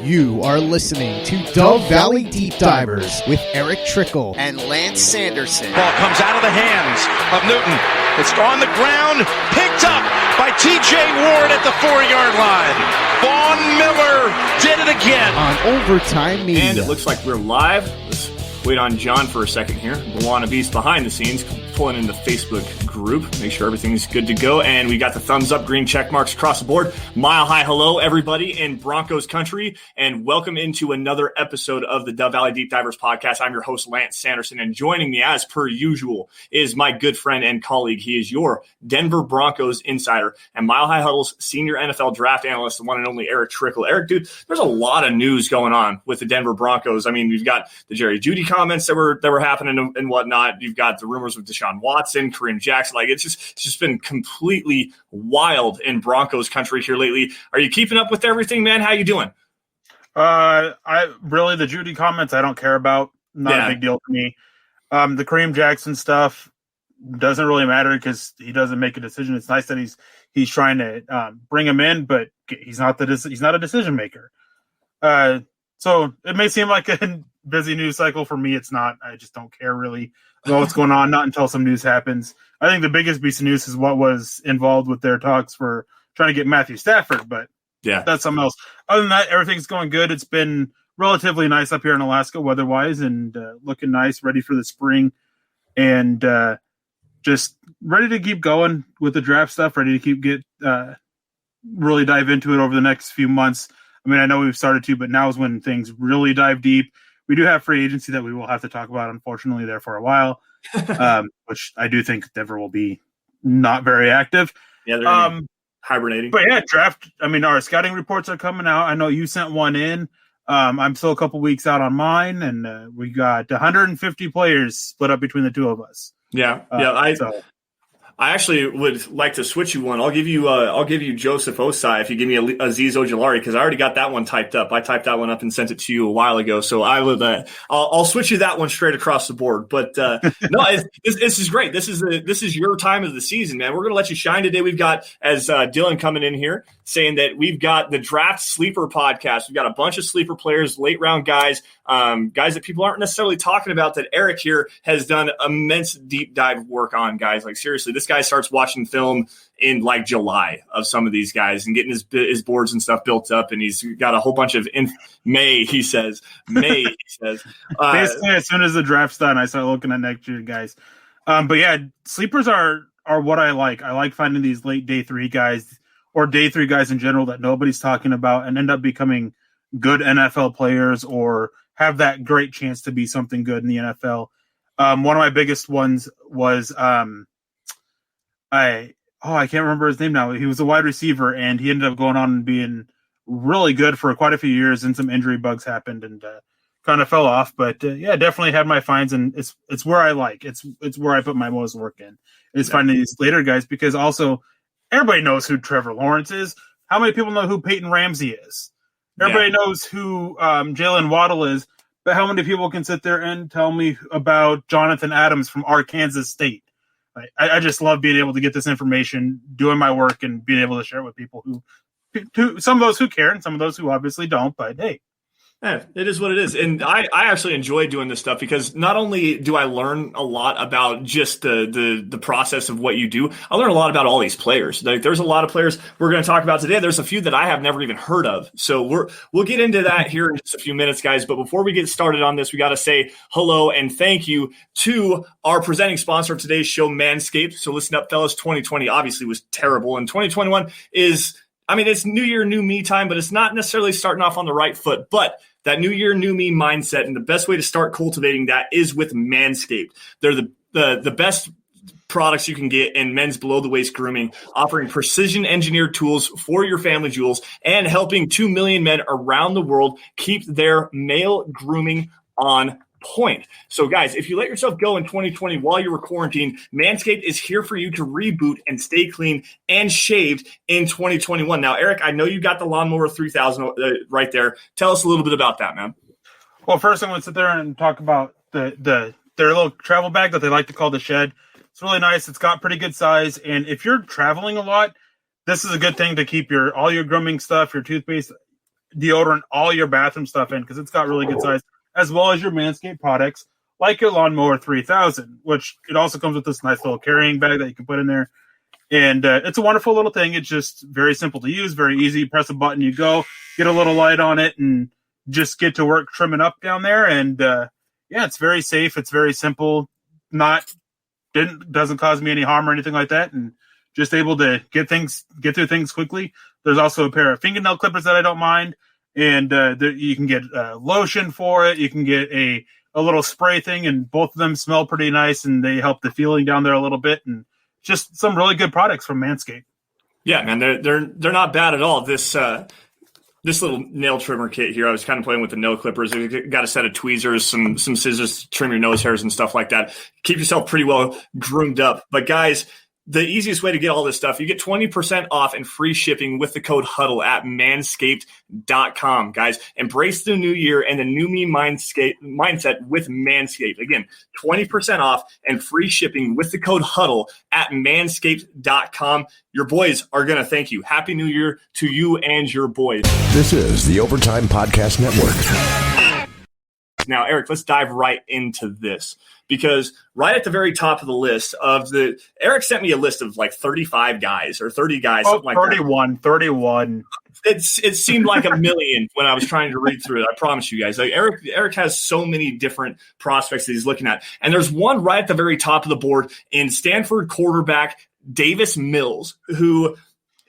You are listening to Dove Valley Deep Divers with Erick Trickel and Lance Sanderson. Ball comes out of the hands of Newton. It's on the ground, picked up by T.J. Ward at the 4-yard line. Vaughn Miller did it again. On Overtime Media. And it looks like we're live. Let's wait on John for a second here. The Wannabes behind the scenes, pulling in the Facebook group. Make sure everything's good to go. And we got the thumbs up, green check marks across the board. Mile high hello, everybody in Broncos country. And welcome into another episode of the Dove Valley Deep Divers podcast. I'm your host, Lance Sanderson. And joining me, as per usual, is my good friend and colleague. He is your Denver Broncos insider and Mile High Huddle's senior NFL draft analyst, the one and only Erick Trickel. Erick, dude, there's a lot of news going on with the Denver Broncos. I mean, we've got the Jerry Jeudy comments that were happening and whatnot. You've got the rumors with Deshaun Watson, Kareem Jackson. Like, it's just been completely wild in Broncos country here lately. Are you keeping up with everything, man? How you doing? The Jeudy comments I don't care about. Not a big deal to me. The Kareem Jackson stuff doesn't really matter because he doesn't make a decision. It's nice that he's trying to bring him in, but he's not a decision maker. So it may seem like a busy news cycle. For me, it's not. I just don't care really about what's going on, not until some news happens. I think the biggest piece of news is what was involved with their talks for trying to get Matthew Stafford, but that's something else. Other than that, everything's going good. It's been relatively nice up here in Alaska weather-wise and looking nice, ready for the spring, and just ready to keep going with the draft stuff, ready to really dive into it over the next few months. I mean, I know we've started to, but now is when things really dive deep. We do have free agency that we will have to talk about, unfortunately, there for a while, which I do think Denver will be not very active. Yeah, they're hibernating. But yeah, draft. I mean, our scouting reports are coming out. I know you sent one in. I'm still a couple weeks out on mine, and we got 150 players split up between the two of us. I actually would like to switch you one. I'll give you Joseph Osai if you give me Aziz Ojulari, because I already got that one typed up. I typed that one up and sent it to you a while ago. So I would I'll switch you that one straight across the board. But no, this is great. This is your time of the season, man. We're gonna let you shine today. We've got, as Dylan coming in here saying that we've got the Draft Sleeper podcast. We've got a bunch of sleeper players, late round guys that people aren't necessarily talking about, that Erick here has done immense deep dive work on, guys. Like, seriously, this guy starts watching film in like July of some of these guys and getting his boards and stuff built up, and he's got a whole bunch of May, he says. Basically, as soon as the draft's done, I start looking at next year, guys. But yeah, sleepers are what I like. I like finding these late day 3 guys or day 3 guys in general that nobody's talking about and end up becoming good NFL players or have that great chance to be something good in the NFL. One of my biggest ones was I can't remember his name now. He was a wide receiver, and he ended up going on and being really good for quite a few years, and some injury bugs happened and kind of fell off. But definitely had my finds, and it's where I like. It's where I put my most work in. Is finding these later guys, because also everybody knows who Trevor Lawrence is. How many people know who Peyton Ramsey is? Everybody knows who Jalen Waddle is, but how many people can sit there and tell me about Jonathan Adams from Arkansas State? I just love being able to get this information, doing my work, and being able to share it with people who some of those who care and some of those who obviously don't, but hey. Yeah, it is what it is. And I actually enjoy doing this stuff, because not only do I learn a lot about just the process of what you do, I learn a lot about all these players. Like, there's a lot of players we're going to talk about today. There's a few that I have never even heard of. So we'll get into that here in just a few minutes, guys. But before we get started on this, we got to say hello and thank you to our presenting sponsor of today's show, Manscaped. So listen up, fellas. 2020 obviously was terrible, and 2021 is, I mean, it's new year, new me time, but it's not necessarily starting off on the right foot. But that new year, new me mindset, and the best way to start cultivating that is with Manscaped. They're the best products you can get in men's below-the-waist grooming, offering precision-engineered tools for your family jewels and helping 2 million men around the world keep their male grooming on point. So guys, if you let yourself go in 2020 while you were quarantined, Manscaped is here for you to reboot and stay clean and shaved in 2021. Now, Erick, I know you got the Lawnmower 3000 right there. Tell us a little bit about that, man. Well, first I'm going to sit there and talk about their little travel bag that they like to call the Shed. It's really nice. It's got pretty good size. And if you're traveling a lot, this is a good thing to keep all your grooming stuff, your toothpaste, deodorant, all your bathroom stuff in because it's got really good size, as well as your Manscaped products like your Lawnmower 3000, which it also comes with this nice little carrying bag that you can put in there. And it's a wonderful little thing. It's just very simple to use, very easy. Press a button, you go, get a little light on it, and just get to work trimming up down there. And it's very safe. It's very simple. Doesn't cause me any harm or anything like that. And just able to get through things quickly. There's also a pair of fingernail clippers that I don't mind. And you can get lotion for it. You can get a little spray thing, and both of them smell pretty nice, and they help the feeling down there a little bit. And just some really good products from Manscaped. Yeah, man, they're not bad at all. This little nail trimmer kit here, I was kind of playing with the nail clippers. You got a set of tweezers, some scissors to trim your nose hairs and stuff like that. Keep yourself pretty well groomed up. But guys, the easiest way to get all this stuff, you get 20% off and free shipping with the code HUDDLE at manscaped.com. Guys, embrace the new year and the new me mindset with Manscaped. Again, 20% off and free shipping with the code HUDDLE at manscaped.com. Your boys are going to thank you. Happy New Year to you and your boys. This is the Overtime Podcast Network. Now, Eric, let's dive right into this, because right at the very top of the list Eric sent me a list of like 35 guys or 30 guys. Oh, 31. It seemed like a million when I was trying to read through it. I promise you guys. Like Eric has so many different prospects that he's looking at. And there's one right at the very top of the board in Stanford quarterback Davis Mills, who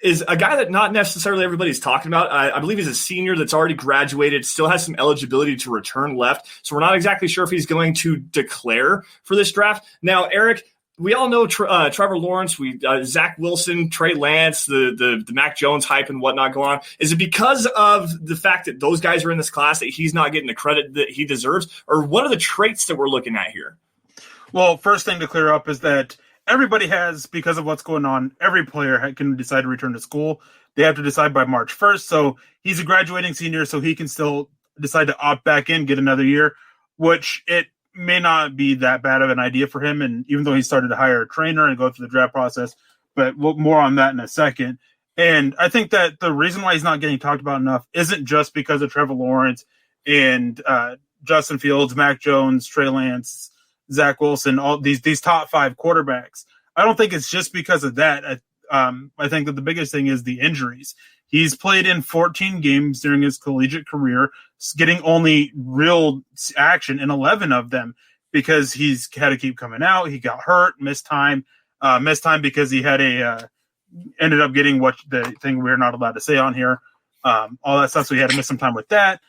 is a guy that not necessarily everybody's talking about. I believe he's a senior that's already graduated, still has some eligibility to return left. So we're not exactly sure if he's going to declare for this draft. Now, Eric, we all know Trevor Lawrence, Zach Wilson, Trey Lance, the Mac Jones hype and whatnot go on. Is it because of the fact that those guys are in this class that he's not getting the credit that he deserves? Or what are the traits that we're looking at here? Well, first thing to clear up is that everybody has, because of what's going on, every player can decide to return to school. They have to decide by March 1st. So he's a graduating senior, so he can still decide to opt back in, get another year, which it may not be that bad of an idea for him. And even though he started to hire a trainer and go through the draft process, but more on that in a second. And I think that the reason why he's not getting talked about enough isn't just because of Trevor Lawrence and Justin Fields, Mac Jones, Trey Lance, Zach Wilson, all these top 5 quarterbacks. I don't think it's just because of that. I think that the biggest thing is the injuries. He's played in 14 games during his collegiate career, getting only real action in 11 of them because he's had to keep coming out. He got hurt, missed time because he had ended up getting what the thing we're not allowed to say on here, all that stuff. So he had to miss some time with that.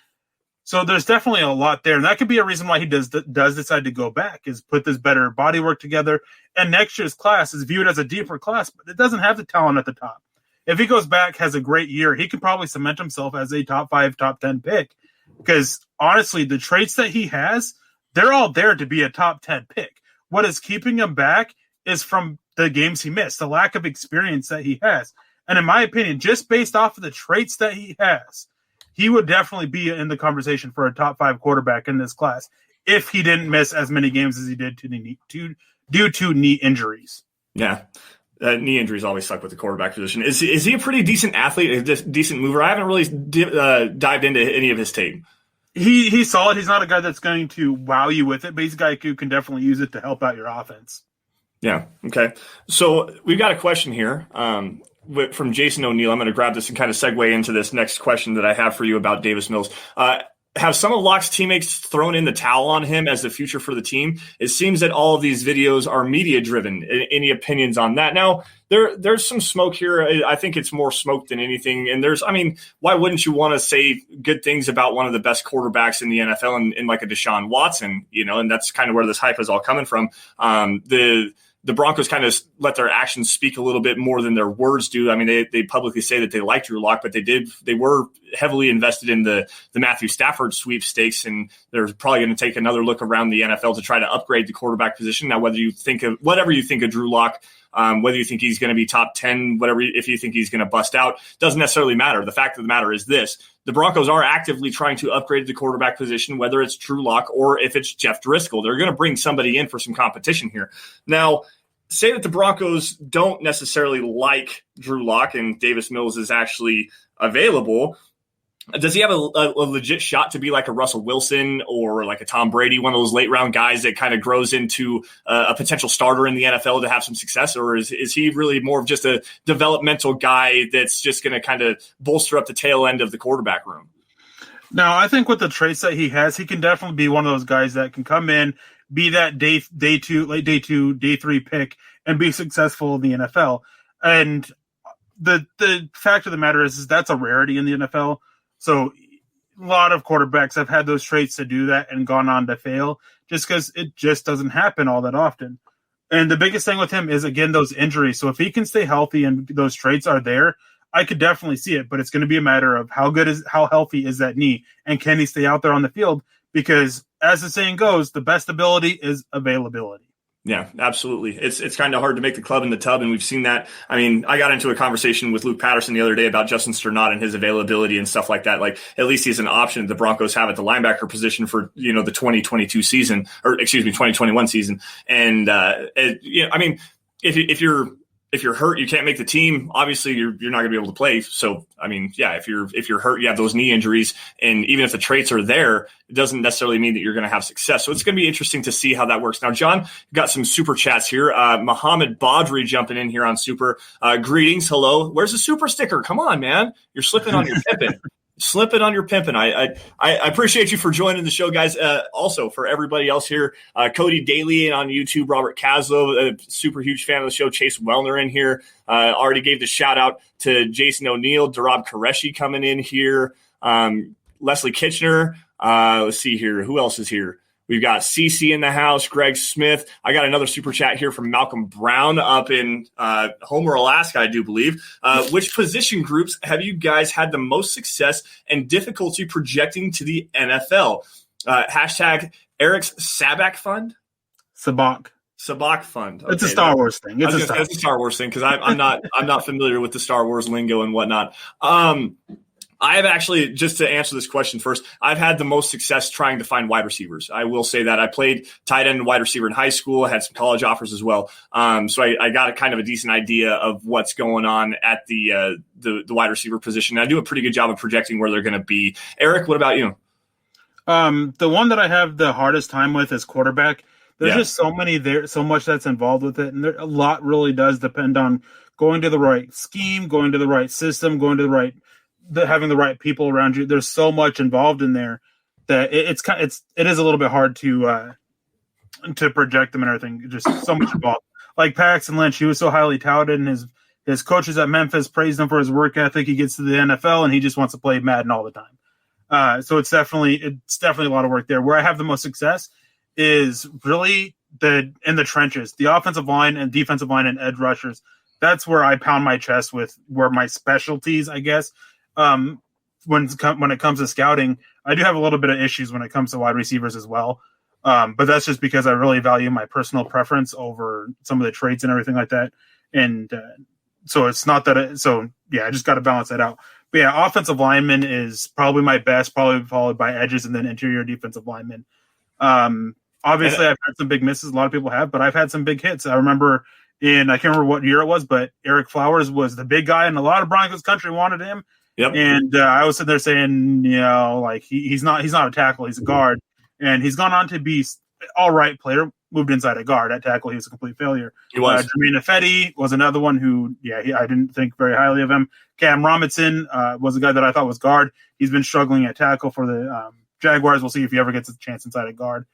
So there's definitely a lot there. And that could be a reason why he does decide to go back, is put this better body work together. And next year's class is viewed as a deeper class, but it doesn't have the talent at the top. If he goes back, has a great year, he could probably cement himself as a top 5, top 10 pick. Because honestly, the traits that he has, they're all there to be a top 10 pick. What is keeping him back is from the games he missed, the lack of experience that he has. And in my opinion, just based off of the traits that he has, he would definitely be in the conversation for a top 5 quarterback in this class if he didn't miss as many games as he did due to knee injuries. Yeah. Knee injuries always suck with the quarterback position. Is he a pretty decent athlete, a decent mover? I haven't really dived into any of his tape. He's solid. He's not a guy that's going to wow you with it, but he's a guy who can definitely use it to help out your offense. Yeah. Okay. So we've got a question here from Jason O'Neill. I'm going to grab this and kind of segue into this next question that I have for you about Davis Mills. Have some of Locke's teammates thrown in the towel on him as the future for the team? It seems that all of these videos are media-driven. Any opinions on that? Now, there's some smoke here. I think it's more smoke than anything. And why wouldn't you want to say good things about one of the best quarterbacks in the NFL and like a Deshaun Watson, and that's kind of where this hype is all coming from. The Broncos kind of let their actions speak a little bit more than their words do. I mean, they publicly say that they like Drew Lock, but they were heavily invested in the Matthew Stafford sweepstakes, and they're probably going to take another look around the NFL to try to upgrade the quarterback position. Now, whatever you think of Drew Lock, whether you think he's going to be top 10, if you think he's going to bust out, doesn't necessarily matter. The fact of the matter is this: the Broncos are actively trying to upgrade the quarterback position, whether it's Drew Lock or if it's Jeff Driscoll. They're going to bring somebody in for some competition here. Now, say that the Broncos don't necessarily like Drew Lock and Davis Mills is actually available. Does he have a legit shot to be like a Russell Wilson or like a Tom Brady, one of those late round guys that kind of grows into a potential starter in the NFL to have some success? Or is he really more of just a developmental guy that's just going to kind of bolster up the tail end of the quarterback room? No, I think with the traits that he has, he can definitely be one of those guys that can come in, be that day 2, day 3 pick and be successful in the NFL. And the fact of the matter is that's a rarity in the NFL. So a lot of quarterbacks have had those traits to do that and gone on to fail just because it just doesn't happen all that often. And the biggest thing with him is, again, those injuries. So if he can stay healthy and those traits are there, I could definitely see it, but it's going to be a matter of how healthy is that knee and can he stay out there on the field? Because as the saying goes, the best ability is availability. Yeah, absolutely. It's kind of hard to make the club in the tub, and we've seen that. I mean, I got into a conversation with Luke Patterson the other day about Justin Sternot and his availability and stuff like that. Like, at least he's an option the Broncos have at the linebacker position for, the 2022 season, or 2021 season. And, I mean, if you're hurt, you can't make the team. Obviously, you're not going to be able to play. So, I mean, yeah, if you're hurt, you have those knee injuries, and even if the traits are there, it doesn't necessarily mean that you're going to have success. So it's going to be interesting to see how that works. Now, John, got some super chats here. Mohammed Badri jumping in here on super. Greetings, hello. Where's the super sticker? Come on, man. You're slipping on your pimpin'. Slipping on your pimpin'. I appreciate you for joining the show, guys. Also, for everybody else here, Cody Daly on YouTube, Robert Caslow, a super huge fan of the show, Chase Wellner in here. Already gave the shout out to Jason O'Neill, Darab Qureshi coming in here, Leslie Kitchener. Let's see here. Who else is here? We've got CC in the house, Greg Smith. I got another super chat here from Malcolm Brown up in Homer, Alaska, I do believe. Which position groups have you guys had the most success and difficulty projecting to the NFL? Hashtag Erick's Sabak Fund. Sabak Fund. Okay, it's a Star Wars thing. It's a Star Wars thing because I'm not familiar with the Star Wars lingo and whatnot. I have actually, just to answer this question first, I've had the most success trying to find wide receivers. I will say that I played tight end and wide receiver in high school, had some college offers as well. So I got a kind of a decent idea of what's going on at the wide receiver position. I do a pretty good job of projecting where they're going to be. Eric, what about you? The one that I have the hardest time with is quarterback. There's just so many there, so much that's involved with it. And a lot really does depend on going to the right scheme, going to the right system, going to the right having the right people around you. There's so much involved in there that it is a little bit hard to project them and everything. Just so much involved. Like Paxton Lynch, he was so highly touted, and his coaches at Memphis praised him for his work ethic. He gets to the NFL and he just wants to play Madden all the time. So it's definitely a lot of work there. Where I have the most success is really in the trenches, the offensive line and defensive line and edge rushers. That's where I pound my chest with where my specialties, I guess. When it comes to scouting, I do have a little bit of issues when it comes to wide receivers as well. But that's just because I really value my personal preference over some of the traits and everything like that. And so it's not that I just got to balance that out. But yeah, offensive lineman is probably my best, probably followed by edges and then interior defensive lineman. Obviously, I've had some big misses. A lot of people have, but I've had some big hits. I remember I can't remember what year it was, but Erick Flowers was the big guy, and a lot of Broncos country wanted him. Yep. And I was sitting there saying, like he's not a tackle, he's a guard, and he's gone on to be all right player. Moved inside a guard at tackle, he was a complete failure. He was. Jermaine Ifedi was another one who, I didn't think very highly of him. Cam Robinson was a guy that I thought was guard. He's been struggling at tackle for the Jaguars. We'll see if he ever gets a chance inside a guard.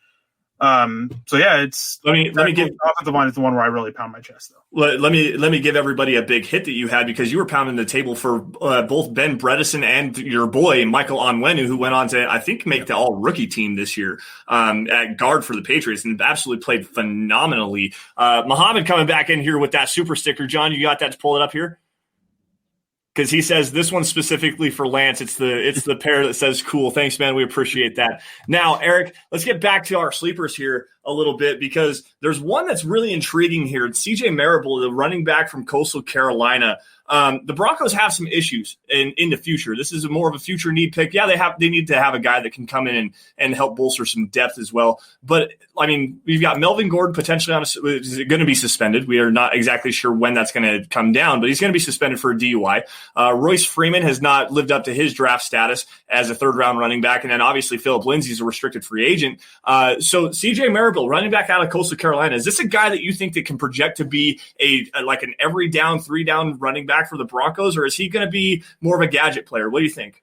So yeah, let me give offensive line is the one where I really pound my chest though. Let me give everybody a big hit that you had, because you were pounding the table for both Ben Bredesen and your boy Michael Onwenu, who went on to, I think, make the all rookie team this year at guard for the Patriots and absolutely played phenomenally. Muhammad coming back in here with that super sticker. John, you got that to pull it up here? Because he says this one's specifically for Lance. It's the pair that says cool. Thanks, man. We appreciate that. Now, Eric, let's get back to our sleepers here. a little bit because there's one that's really intriguing here. It's CJ Marable, the running back from Coastal Carolina. The Broncos have some issues in the future. This is more of a future need pick. Yeah, they need to have a guy that can come in and help bolster some depth as well. But I mean, we've got Melvin Gordon potentially is going to be suspended. We are not exactly sure when that's going to come down, but he's going to be suspended for a DUI. Royce Freeman has not lived up to his draft status as a third-round running back, and then obviously Phillip Lindsay is a restricted free agent. So CJ Marable, running back out of Coastal Carolina, is this a guy that you think that can project to be like an every down, 3-down running back for the Broncos, or is he going to be more of a gadget player? What do you think?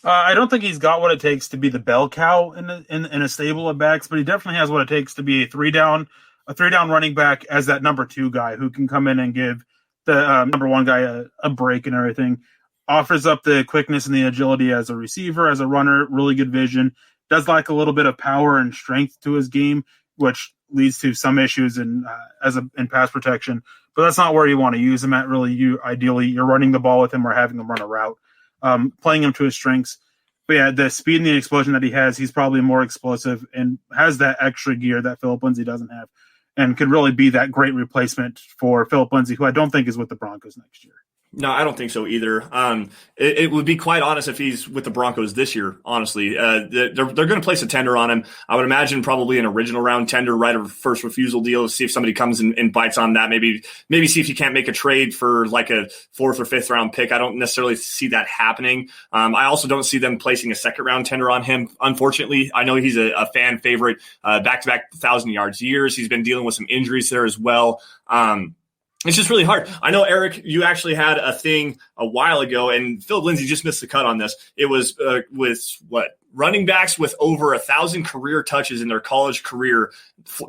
I don't think he's got what it takes to be the bell cow in a stable of backs, but he definitely has what it takes to be a three down running back as that number 2 guy who can come in and give the number 1 guy a break and everything. Offers up the quickness and the agility as a receiver, as a runner, really good vision. Does like a little bit of power and strength to his game, which leads to some issues in pass protection. But that's not where you want to use him at. Really, ideally you're running the ball with him or having him run a route, playing him to his strengths. But yeah, the speed and the explosion that he has, he's probably more explosive and has that extra gear that Phillip Lindsay doesn't have, and could really be that great replacement for Phillip Lindsay, who I don't think is with the Broncos next year. No, I don't think so either. It would be quite honest if he's with the Broncos this year, honestly. They're going to place a tender on him. I would imagine probably an original round tender, right, or first refusal deal, see if somebody comes and bites on that. Maybe see if you can't make a trade for like a 4th or 5th round pick. I don't necessarily see that happening. I also don't see them placing a 2nd round tender on him, unfortunately. I know he's a fan favorite, back-to-back 1,000 yards years. He's been dealing with some injuries there as well. It's just really hard. I know, Eric, you actually had a thing a while ago, and Phillip Lindsay just missed the cut on this. It was with running backs with over 1,000 career touches in their college career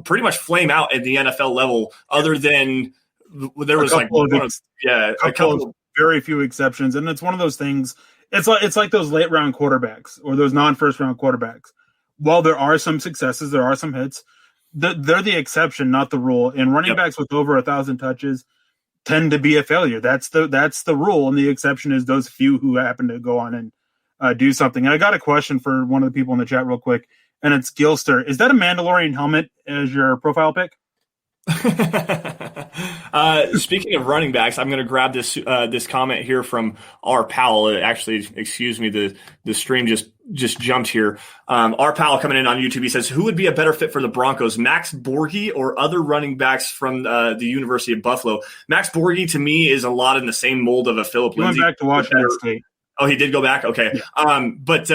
pretty much flame out at the NFL level, other than there was a couple of very few exceptions. And it's one of those things. It's like those late round quarterbacks or those non-first round quarterbacks. While there are some successes, there are some hits. They're the exception, not the rule. And running backs with over 1,000 touches tend to be a failure. That's the rule, and the exception is those few who happen to go on and do something. And I got a question for one of the people in the chat real quick, and it's Gilster. Is that a Mandalorian helmet as your profile pic? Speaking of running backs, I'm going to grab this comment here from our pal. Actually, excuse me, the stream just jumped here. Our pal coming in on YouTube, he says, who would be a better fit for the Broncos, Max Borghi or other running backs from the University of Buffalo? Max Borghi, to me, is a lot in the same mold of a Phillip Lindsay. He went back to Washington State. Oh, he did go back? Okay. Yeah. But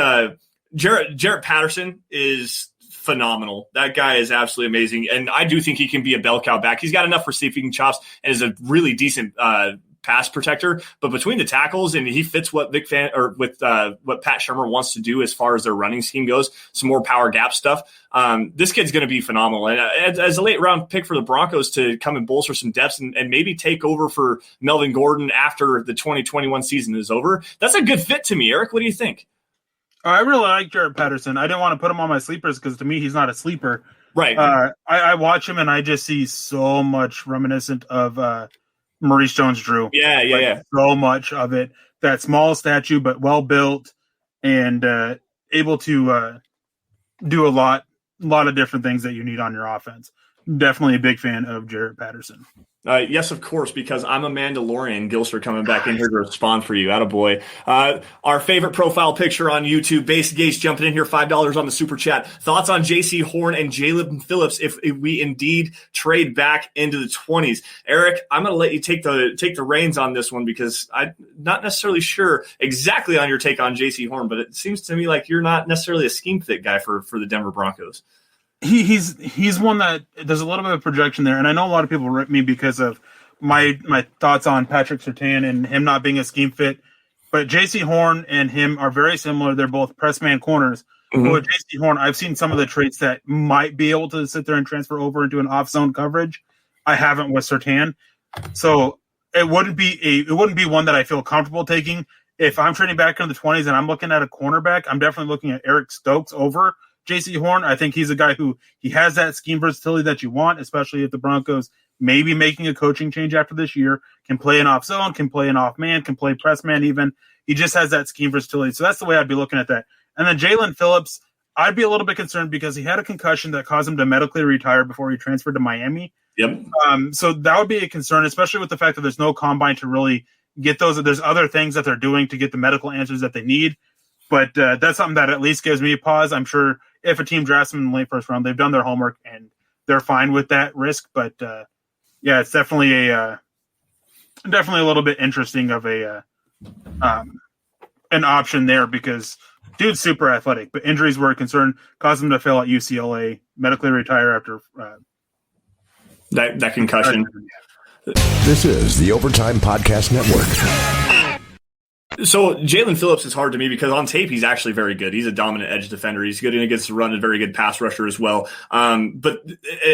Jarrett Patterson is phenomenal. That guy is absolutely amazing, and I do think he can be a bell cow back. He's got enough receiving chops and is a really decent pass protector. But between the tackles, and he fits what what Pat Shurmur wants to do as far as their running scheme goes. Some more power gap stuff. This kid's going to be phenomenal, and as a late round pick for the Broncos to come and bolster some depth and maybe take over for Melvin Gordon after the 2021 season is over. That's a good fit to me, Eric. What do you think? I really like Jarrett Patterson. I didn't want to put him on my sleepers because to me he's not a sleeper. Right. I watch him and I just see so much reminiscent of Maurice Jones-Drew. Yeah. So much of it. That small statue, but well built and able to do a lot of different things that you need on your offense. Definitely a big fan of Jarrett Patterson. Yes, of course, because I'm a Mandalorian. Gilster coming back in here to respond for you. Attaboy. Our favorite profile picture on YouTube, Base Gates jumping in here, $5 on the super chat. Thoughts on J.C. Horn and Jalen Phillips if we indeed trade back into the 20s? Eric, I'm going to let you take the reins on this one because I'm not necessarily sure exactly on your take on J.C. Horn, but it seems to me like you're not necessarily a scheme fit guy for the Denver Broncos. He's one that there's a little bit of projection there, and I know a lot of people rip me because of my thoughts on Patrick Surtain and him not being a scheme fit. But J.C. Horn and him are very similar. They're both press man corners. Mm-hmm. But with J.C. Horn, I've seen some of the traits that might be able to sit there and transfer over into an off zone coverage. I haven't with Surtain, so it wouldn't be one that I feel comfortable taking. If I'm trading back into the 20s and I'm looking at a cornerback, I'm definitely looking at Eric Stokes over J.C. Horn. I think he's a guy who he has that scheme versatility that you want, especially if the Broncos may be making a coaching change after this year, can play an off zone, can play an off man, can play press man even. He just has that scheme versatility. So that's the way I'd be looking at that. And then Jalen Phillips, I'd be a little bit concerned because he had a concussion that caused him to medically retire before he transferred to Miami. Yep. So that would be a concern, especially with the fact that there's no combine to really get those. There's other things that they're doing to get the medical answers that they need. But that's something that at least gives me a pause. I'm sure if a team drafts him in the late first round, they've done their homework and they're fine with that risk. But yeah, it's definitely a little bit interesting of an option there because dude's super athletic, but injuries were a concern, caused him to fail at UCLA, medically retire after that concussion. This is the Overtime Podcast Network. So Jalen Phillips is hard to me because on tape he's actually very good. He's a dominant edge defender. He's good against the run, a very good pass rusher as well. But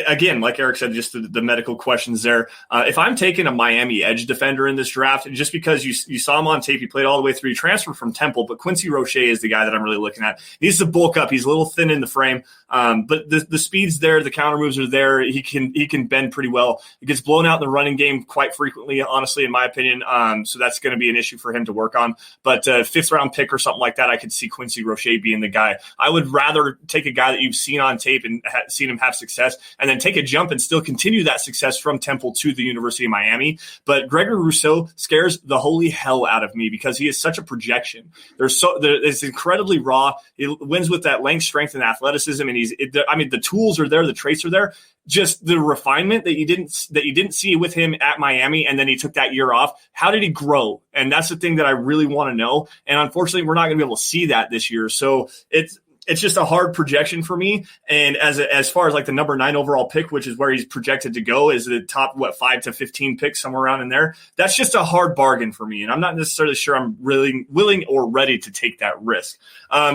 again, like Eric said, just the medical questions there. If I'm taking a Miami edge defender in this draft, just because you saw him on tape, he played all the way through. He transferred from Temple, but Quincy Roche is the guy that I'm really looking at. He needs to bulk up. He's a little thin in the frame, but the speed's there. The counter moves are there. He can bend pretty well. He gets blown out in the running game quite frequently, honestly, in my opinion. So that's going to be an issue for him to work on. But fifth round pick or something like that, I could see Quincy Roche being the guy. I would rather take a guy that you've seen on tape and seen him have success and then take a jump and still continue that success from Temple to the University of Miami. But Gregory Rousseau scares the holy hell out of me because he is such a projection. It's incredibly raw. He wins with that length, strength, and athleticism. And the tools are there, the traits are there. Just the refinement that you didn't see with him at Miami, and then he took that year off. How did he grow? And that's the thing that I really want to know. And unfortunately, we're not going to be able to see that this year. So it's just a hard projection for me. And as far as like the number 9 overall pick, which is where he's projected to go, is the top 5 to 15 picks, somewhere around in there. That's just a hard bargain for me, and I'm not necessarily sure I'm really willing or ready to take that risk.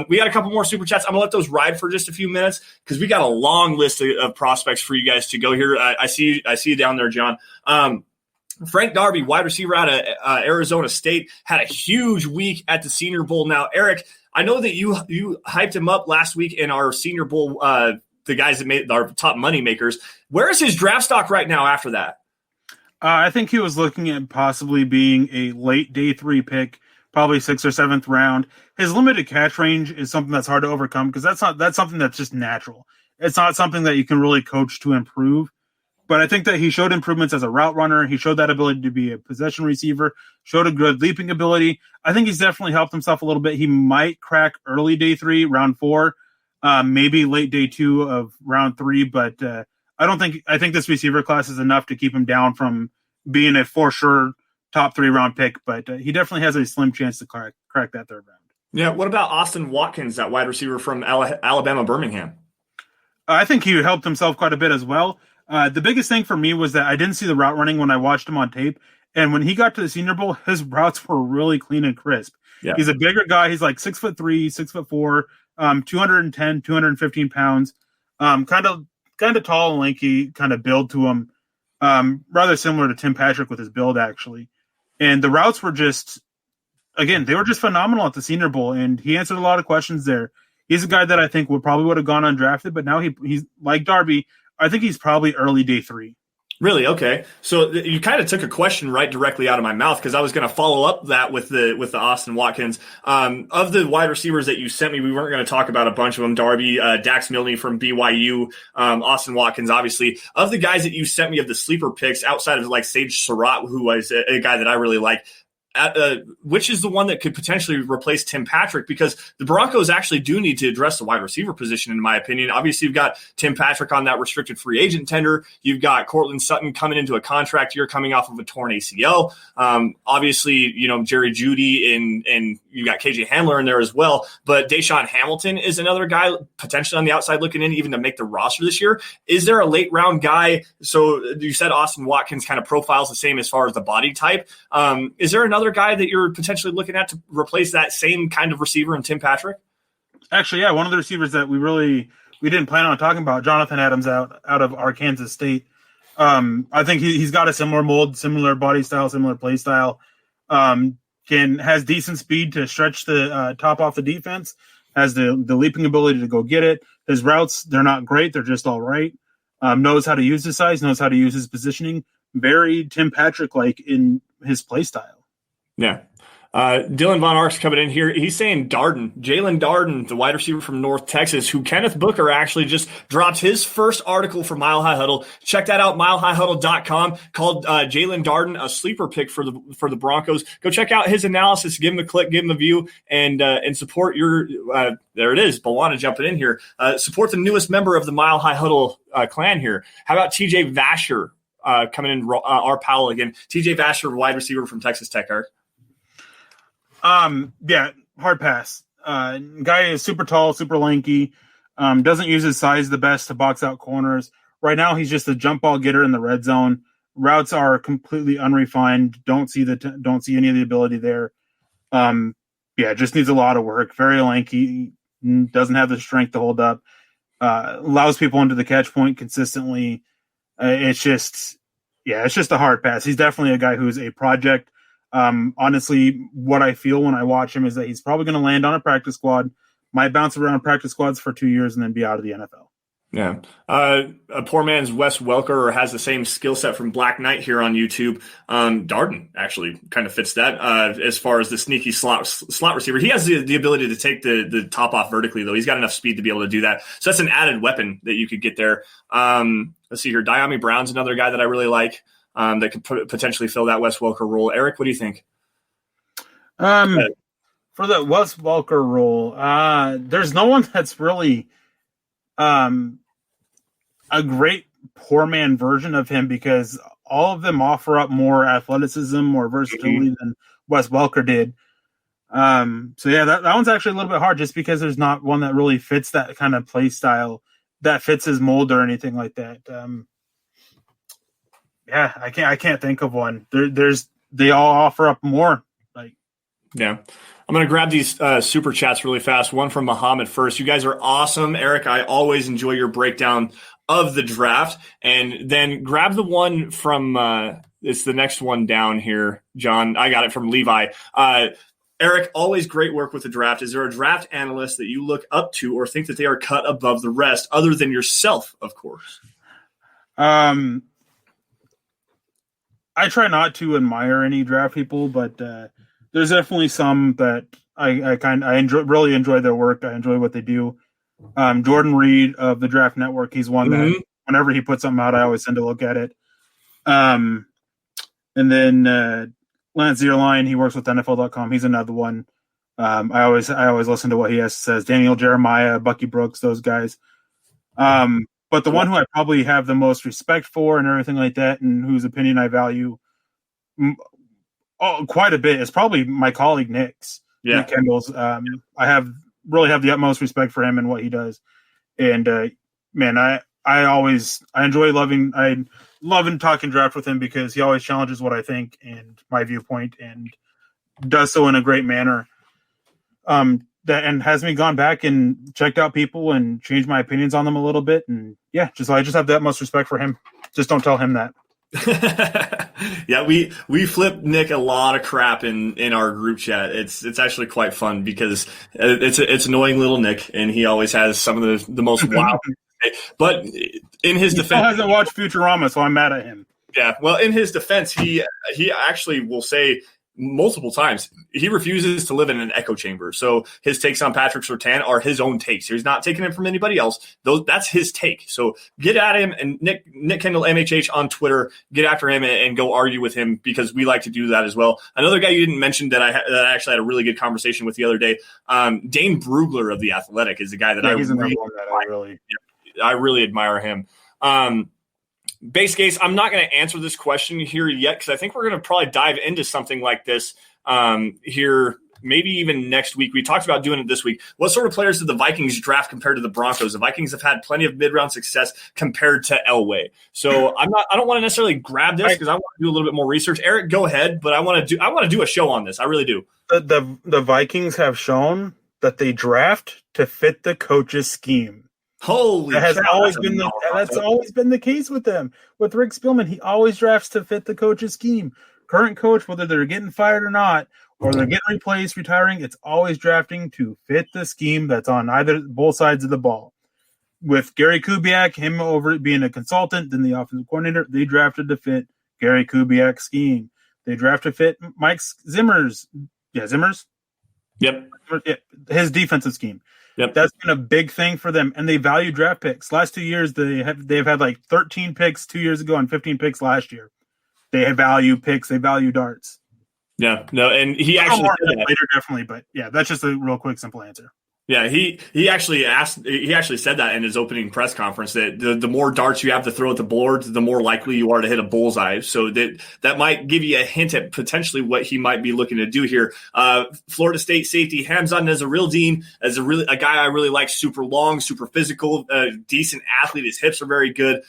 We got a couple more super chats. I'm gonna let those ride for just a few minutes because we got a long list of prospects for you guys to go here. I see you down there, John. Frank Darby, wide receiver out of Arizona State, had a huge week at the Senior Bowl. Now, Eric, I know that you hyped him up last week in our Senior Bowl, the guys that made our top money makers. Where is his draft stock right now after that? I think he was looking at possibly being a late day 3 pick, probably 6th or 7th round. His limited catch range is something that's hard to overcome because that's something that's just natural. It's not something that you can really coach to improve. But I think that he showed improvements as a route runner. He showed that ability to be a possession receiver, showed a good leaping ability. I think he's definitely helped himself a little bit. He might crack early day 3, round 4, maybe late day 2 of round 3. But I think this receiver class is enough to keep him down from being a for sure top 3 round pick. But he definitely has a slim chance to crack that 3rd round. Yeah. What about Austin Watkins, that wide receiver from Alabama Birmingham? I think he helped himself quite a bit as well. The biggest thing for me was that I didn't see the route running when I watched him on tape. And when he got to the Senior Bowl, his routes were really clean and crisp. Yeah. He's a bigger guy. He's like 6'3", 6'4", 210, 215 pounds, kind of tall and lanky, kind of build to him. Rather similar to Tim Patrick with his build, actually. And the routes were just, again, they were just phenomenal at the Senior Bowl. And he answered a lot of questions there. He's a guy that I think would have gone undrafted, but now he's like Darby. I think he's probably early day 3. Really? Okay. So you kind of took a question right directly out of my mouth because I was going to follow up that with the Austin Watkins. Of the wide receivers that you sent me, we weren't going to talk about a bunch of them. Darby, Dax Milne from BYU, Austin Watkins, obviously. Of the guys that you sent me of the sleeper picks outside of like Sage Surratt, who was a guy that I really like, which is the one that could potentially replace Tim Patrick, because the Broncos actually do need to address the wide receiver position, in my opinion. Obviously, you've got Tim Patrick on that restricted free agent tender. You've got Cortland Sutton coming into a contract year coming off of a torn ACL. Obviously, Jerry Jeudy and you got KJ Hamler in there as well. But Deshaun Hamilton is another guy potentially on the outside looking in even to make the roster this year. Is there a late round guy? So you said Austin Watkins kind of profiles the same as far as the body type. Is there another guy that you're potentially looking at to replace that same kind of receiver in Tim Patrick? Actually, yeah, one of the receivers that we didn't plan on talking about, Jonathan Adams out of Arkansas State. I think he's got a similar mold, similar body style, similar play style. Has decent speed to stretch the top off the defense, has the leaping ability to go get it. His routes, they're not great, they're just all right. Knows how to use his size, knows how to use his positioning. Very Tim Patrick-like in his play style. Yeah. Dylan Von Ark's coming in here. He's saying Jalen Darden, the wide receiver from North Texas, who Kenneth Booker actually just dropped his first article for Mile High Huddle. Check that out, milehighhuddle.com, called Jalen Darden a sleeper pick for the Broncos. Go check out his analysis, give him a click, give him a view, and support your there it is, Bawana jumping in here. Support the newest member of the Mile High Huddle clan here. How about TJ Vasher coming in, our pal again. TJ Vasher, wide receiver from Texas Tech, Eric. Yeah, hard pass. Guy is super tall, super lanky. Doesn't use his size the best to box out corners. Right now, he's just a jump ball getter in the red zone. Routes are completely unrefined. Don't see any of the ability there. Just needs a lot of work. Very lanky. Doesn't have the strength to hold up. Allows people into the catch point consistently. It's just a hard pass. He's definitely a guy who's a project. Honestly, what I feel when I watch him is that he's probably going to land on a practice squad, might bounce around practice squads for 2 years and then be out of the NFL. Yeah. A poor man's Wes Welker has the same skill set from Black Knight here on YouTube. Darden actually kind of fits that as far as the sneaky slot receiver. He has the ability to take the top off vertically, though. He's got enough speed to be able to do that. So that's an added weapon that you could get there. Let's see here. Diami Brown's another guy that I really like. That could potentially fill that Wes Welker role. Eric, what do you think? For the Wes Welker role, there's no one that's really a great poor man version of him because all of them offer up more athleticism, more versatility than Wes Welker did. That one's actually a little bit hard just because there's not one that really fits that kind of play style that fits his mold or anything like that. I can't think of one. They all offer up more. I'm going to grab these super chats really fast. One from Muhammad first. You guys are awesome. Eric, I always enjoy your breakdown of the draft. And then grab the one from it's the next one down here, John. I got it from Levi. Eric, always great work with the draft. Is there a draft analyst that you look up to or think that they are cut above the rest, other than yourself, of course? I try not to admire any draft people, but there's definitely some that I really enjoy their work. I enjoy what they do. Jordan Reed of the Draft Network, he's one that whenever he puts something out, I always tend to look at it. And then Lance Zierlein, he works with NFL.com. He's another one. I always listen to what he has to say. Daniel Jeremiah, Bucky Brooks, those guys. But the one who I probably have the most respect for and everything like that, and whose opinion I value quite a bit, is probably my colleague Nick Kendall's. I really have the utmost respect for him and what he does. And I enjoy loving talking draft with him because he always challenges what I think and my viewpoint, and does so in a great manner. And has me gone back and checked out people and changed my opinions on them a little bit. And I just have that much respect for him. Just don't tell him that. Yeah, we flip Nick a lot of crap in our group chat. It's actually quite fun because it's annoying little Nick, and he always has some of the most wild. But in his defense, still hasn't watched Futurama, so I'm mad at him. Yeah, well, in his defense, he actually will say multiple times he refuses to live in an echo chamber. So his takes on Patrick Surtain are his own takes. He's not taking it from anybody else. That's his take. So get at him, and Nick Kendall MHH on Twitter. Get after him and go argue with him, because we like to do that as well. Another guy you didn't mention that I actually had a really good conversation with the other day, Dane Brugler of The Athletic, is the guy that I really admire him. Base case, I'm not going to answer this question here yet, because I think we're going to probably dive into something like this here maybe even next week. We talked about doing it this week. What sort of players did the Vikings draft compared to the Broncos? The Vikings have had plenty of mid-round success compared to Elway. So I don't want to necessarily grab this because I want to do a little bit more research. Eric, go ahead, but I want to do a show on this. I really do. The Vikings have shown that they draft to fit the coach's scheme. That's always been the case with them. With Rick Spielman, he always drafts to fit the coach's scheme. Current coach, whether they're getting fired or not, or they're getting replaced, retiring, it's always drafting to fit the scheme that's on both sides of the ball. With Gary Kubiak, him over being a consultant, then the offensive coordinator, they drafted to fit Gary Kubiak's scheme. They drafted to fit Mike Zimmer's Zimmer's. Yep. His defensive scheme. Yep. That's been a big thing for them, and they value draft picks. Last 2 years, they've had like 13 picks 2 years ago and 15 picks last year. They value picks. They value darts. Yeah. No, and he actually said that later, definitely, but yeah, that's just a real quick, simple answer. Yeah, he actually said that in his opening press conference that the more darts you have to throw at the board, the more likely you are to hit a bullseye. So that might give you a hint at potentially what he might be looking to do here. Florida State safety Hamzat Nasruddin is a guy I really like. Super long, super physical, decent athlete. His hips are very good.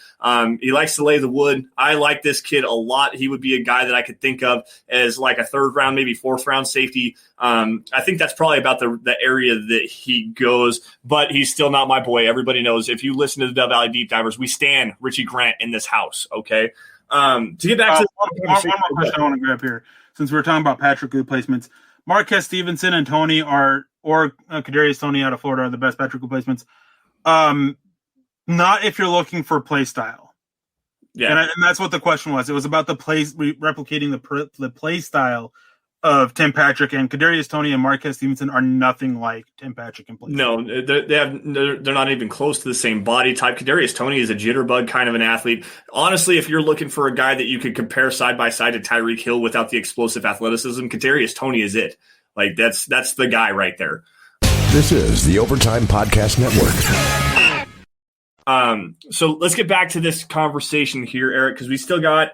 He likes to lay the wood. I like this kid a lot. He would be a guy that I could think of as like a 3rd round, maybe 4th round safety. I think that's probably about the area that he goes, but he's still not my boy. Everybody knows if you listen to the Dove Valley Deep Divers, we stand Richie Grant in this house. Okay. To get back to one more question I want to grab here, since we're talking about Patrick replacements, Marquez Stevenson and Tony or Kadarius Toney out of Florida are the best Patrick replacements. Not if you're looking for play style. Yeah, and that's what the question was. It was about the replicating the play style of Tim Patrick, and Kadarius Toney and Marquez Stevenson are nothing like Tim Patrick in play. No, they're not even close to the same body type. Kadarius Toney is a jitterbug kind of an athlete. Honestly, if you're looking for a guy that you could compare side by side to Tyreek Hill without the explosive athleticism, Kadarius Toney is it. Like that's the guy right there. This is the Overtime Podcast Network. So let's get back to this conversation here, Eric, because we still got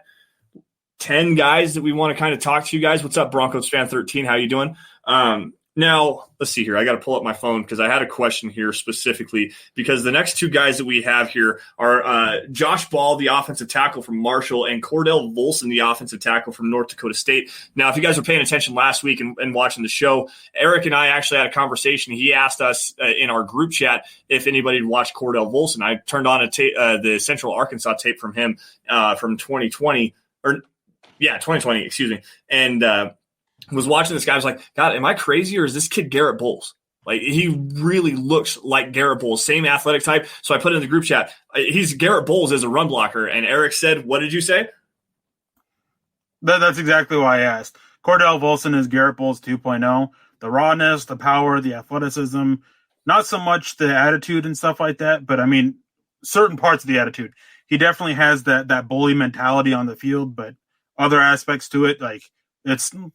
10 guys that we want to kind of talk to you guys. What's up, Broncos fan 13? How you doing? Now, let's see here. I got to pull up my phone because I had a question here specifically because the next 2 guys that we have here are Josh Ball, the offensive tackle from Marshall, and Cordell Volson, the offensive tackle from North Dakota State. Now, if you guys were paying attention last week and watching the show, Eric and I actually had a conversation. He asked us in our group chat if anybody had watched Cordell Volson. I turned on the Central Arkansas tape from him from 2020 2020, excuse me. And was watching this guy. I was like, God, am I crazy or is this kid Garrett Bowles? Like, he really looks like Garrett Bowles, same athletic type. So I put in the group chat, he's Garrett Bowles as a run blocker. And Eric said, what did you say? That's exactly why I asked. Cordell Volson is Garrett Bowles 2.0. The rawness, the power, the athleticism, not so much the attitude and stuff like that, but I mean, certain parts of the attitude. He definitely has that bully mentality on the field, but other aspects to it, like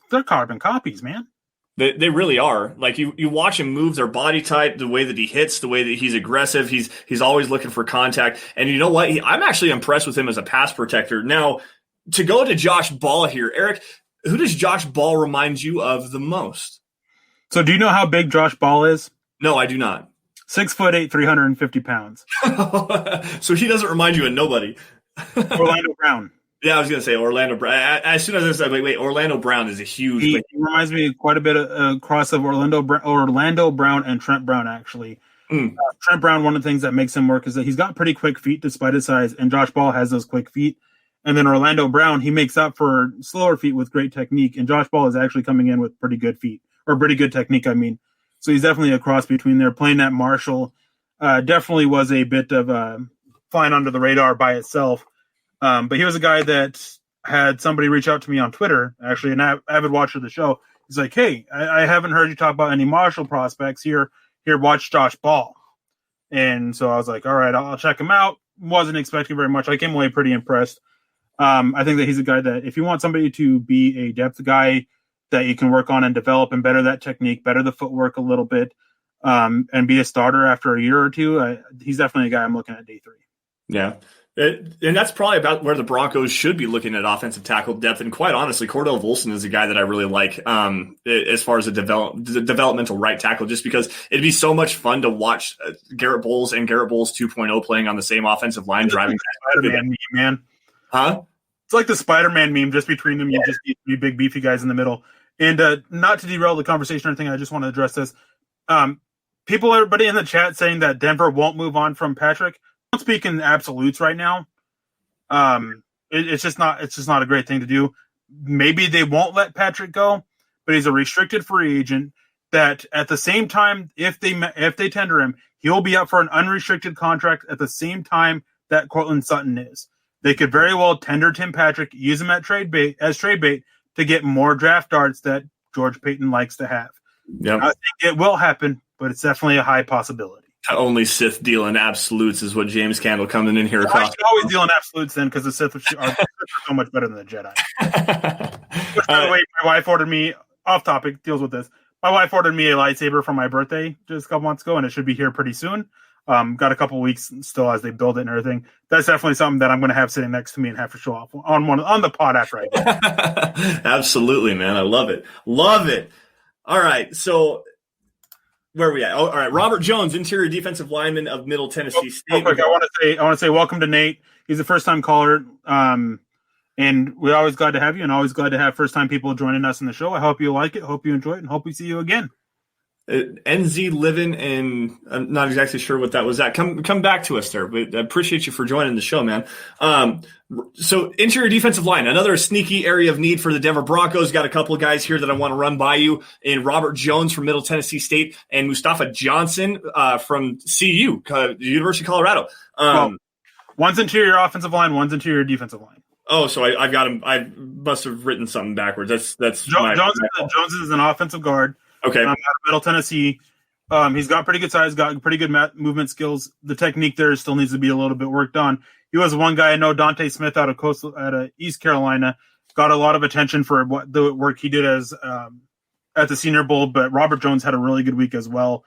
they're carbon copies, man. They really are. Like you watch him move, their body type, the way that he hits, the way that he's aggressive. He's always looking for contact. And you know what? I'm actually impressed with him as a pass protector. Now, to go to Josh Ball here, Eric, who does Josh Ball remind you of the most? So do you know how big Josh Ball is? No, I do not. 6'8", 350 pounds. So he doesn't remind you of nobody. Orlando Brown. Yeah, I was going to say Orlando Brown. As soon as I said, wait, Orlando Brown is a huge. He reminds me quite a bit of cross of Orlando Brown and Trent Brown, actually. Trent Brown, one of the things that makes him work is that he's got pretty quick feet despite his size, and Josh Ball has those quick feet. And then Orlando Brown, he makes up for slower feet with great technique, and Josh Ball is actually coming in with pretty good feet, or pretty good technique, I mean. So he's definitely a cross between there. Playing at Marshall definitely was a bit of flying under the radar by itself. But he was a guy that had somebody reach out to me on Twitter, actually, an avid watcher of the show. He's like, hey, I haven't heard you talk about any Marshall prospects. Here, watch Josh Ball. And so I was like, all right, I'll check him out. Wasn't expecting very much. I came away pretty impressed. I think that he's a guy that if you want somebody to be a depth guy that you can work on and develop and better that technique, better the footwork a little bit, and be a starter after a year or two, he's definitely a guy I'm looking at day 3. Yeah. And that's probably about where the Broncos should be looking at offensive tackle depth. And quite honestly, Cordell Volson is a guy that I really like as far as the developmental right tackle, just because it'd be so much fun to watch Garrett Bowles and Garrett Bowles 2.0 playing on the same offensive line, driving. Spider-Man meme, man. Huh? It's like the Spider-Man meme, just between them, you just be big, beefy guys in the middle. And not to derail the conversation or anything, I just want to address this. Everybody in the chat saying that Denver won't move on from Patrick. Don't speak in absolutes right now. It's just not a great thing to do. Maybe they won't let Patrick go, but he's a restricted free agent that at the same time, if they tender him, he'll be up for an unrestricted contract at the same time that Cortland Sutton is. They could very well tender Tim Patrick, use him as trade bait to get more draft darts that George Payton likes to have. Yep. I think it will happen, but it's definitely a high possibility. Only Sith deal in absolutes is what James Candle coming in here. I should always deal in absolutes then, because the Sith are so much better than the Jedi. Which, by the way, my wife ordered me, off topic, deals with this. My wife ordered me a lightsaber for my birthday just a couple months ago, and it should be here pretty soon. Got a couple weeks still as they build it and everything. That's definitely something that I'm going to have sitting next to me and have to show off on the pod after I get it. Absolutely, man. I love it. Love it. All right, so where are we at? Oh, all right, Robert Jones, interior defensive lineman of Middle Tennessee State. Quick, I want to say welcome to Nate. He's a first time caller, and we're always glad to have you, and always glad to have first time people joining us in the show. I hope you like it, hope you enjoy it, and hope we see you again. NZ living, and I'm not exactly sure what that was at. Come back to us there. But I appreciate you for joining the show, man. So interior defensive line, another sneaky area of need for the Denver Broncos. Got a couple of guys here that I want to run by you, in Robert Jones from Middle Tennessee State and Mustafa Johnson from CU, University of Colorado. One's interior offensive line, one's interior defensive line. Oh, so I've got him. I must have written something backwards. That's Jones is an offensive guard. Okay. Out of Middle Tennessee. He's got pretty good size, got pretty good movement skills. The technique there still needs to be a little bit worked on. He was one guy I know, Dante Smith out of East Carolina, got a lot of attention for the work he did as at the Senior Bowl, but Robert Jones had a really good week as well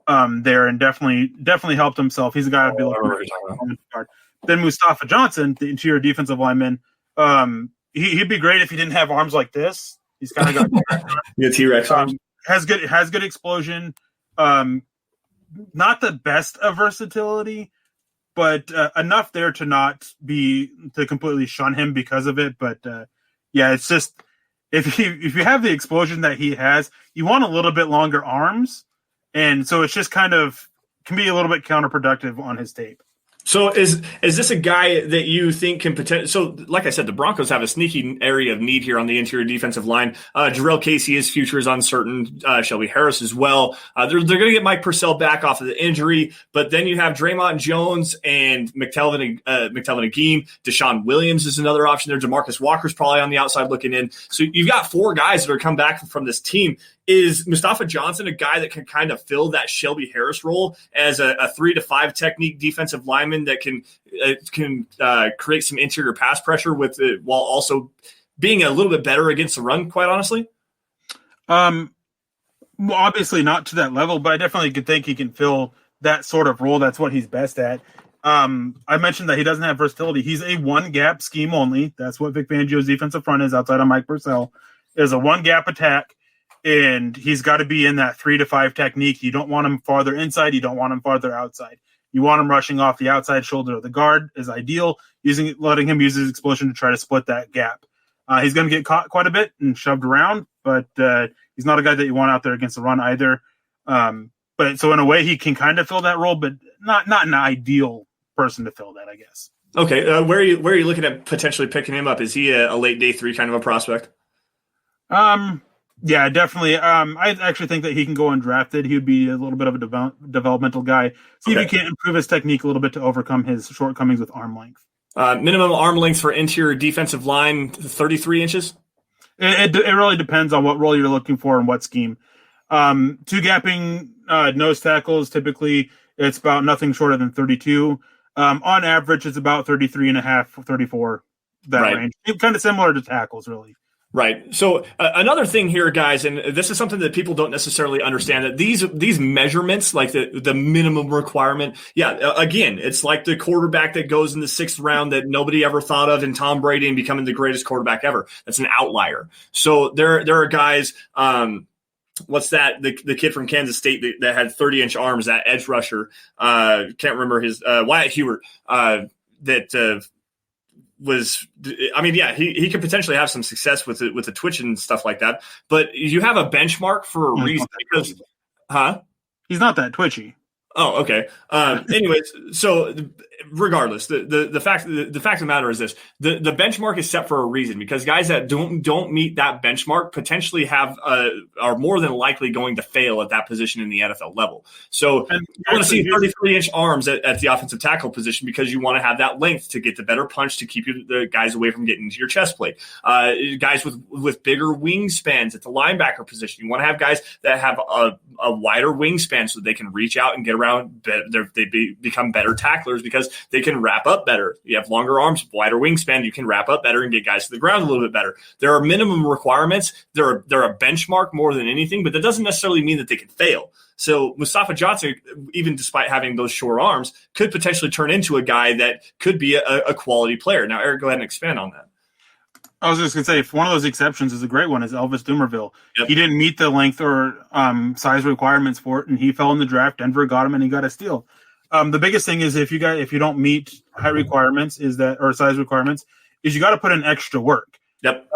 there, and definitely helped himself. He's a guy I'd be looking for. Then Mustafa Johnson, the interior defensive lineman, he'd be great if he didn't have arms like this. He's kind of got T-Rex arms. Has good explosion. Not the best of versatility, but enough there to not be to completely shun him because of it. But yeah, it's just if you have the explosion that he has, you want a little bit longer arms, and so it's just kind of can be a little bit counterproductive on his tape. So is this a guy that you think can potentially? So, like I said, the Broncos have a sneaky area of need here on the interior defensive line. Jarrell Casey, his future is uncertain. Shelby Harris as well. They're going to get Mike Purcell back off of the injury, but then you have Draymond Jones and McTelvin Agim. Deshaun Williams is another option there. Demarcus Walker's probably on the outside looking in. So you've got four guys that are come back from this team. Is Mustafa Johnson a guy that can kind of fill that Shelby Harris role as a 3-5 technique defensive lineman that can create some interior pass pressure with it, while also being a little bit better against the run, quite honestly? Well, obviously not to that level, but I definitely could think he can fill that sort of role. That's what he's best at. I mentioned that he doesn't have versatility. He's a one-gap scheme only. That's what Vic Fangio's defensive front is outside of Mike Purcell. Is a one-gap attack. And he's got to be in that 3-5 technique. You don't want him farther inside. You don't want him farther outside. You want him rushing off the outside shoulder of the guard is ideal. Letting him use his explosion to try to split that gap. He's going to get caught quite a bit and shoved around, but he's not a guy that you want out there against the run either. But so in a way, he can kind of fill that role, but not an ideal person to fill that, I guess. Okay, where are you looking at potentially picking him up? Is he a late day 3 kind of a prospect? Yeah, definitely. I actually think that he can go undrafted. He would be a little bit of a developmental guy. See if he can't improve his technique a little bit to overcome his shortcomings with arm length. Minimum arm length for interior defensive line, 33 inches? It really depends on what role you're looking for and what scheme. Two-gapping nose tackles, typically it's about nothing shorter than 32. On average, it's about 33 and a half, 34, that range. Kind of similar to tackles, really. Right. So another thing here, guys, and this is something that people don't necessarily understand, that these measurements, like the minimum requirement, again, it's like the quarterback that goes in the 6th round that nobody ever thought of in Tom Brady and becoming the greatest quarterback ever. That's an outlier. So there are guys, what's that? The kid from Kansas State that had 30-inch arms, that edge rusher, can't remember his, Wyatt Heward, he could potentially have some success with the twitch and stuff like that. But you have a benchmark for a reason because, he's not that twitchy. Oh, okay. Anyways, so regardless, the fact of the matter is this: the benchmark is set for a reason, because guys that don't meet that benchmark potentially are more than likely going to fail at that position in the NFL level. So you want to see 33-inch arms at the offensive tackle position, because you want to have that length to get the better punch to keep the guys away from getting into your chest plate. Guys with bigger wingspans at the linebacker position, you want to have guys that have a wider wingspan so they can reach out and get around. Become better tacklers because they can wrap up better. You have longer arms, wider wingspan, you can wrap up better and get guys to the ground a little bit better. There are minimum requirements. They're a benchmark more than anything, but that doesn't necessarily mean that they can fail. So Mustafa Johnson, even despite having those short arms, could potentially turn into a guy that could be a quality player. Now, Eric, go ahead and expand on that. I was just going to say, if one of those exceptions is a great one, is Elvis Dumervil. Yep. He didn't meet the length or size requirements for it, and he fell in the draft. Denver got him, and he got a steal. The biggest thing is if you don't meet height requirements or size requirements, is you got to put in extra work. Yep.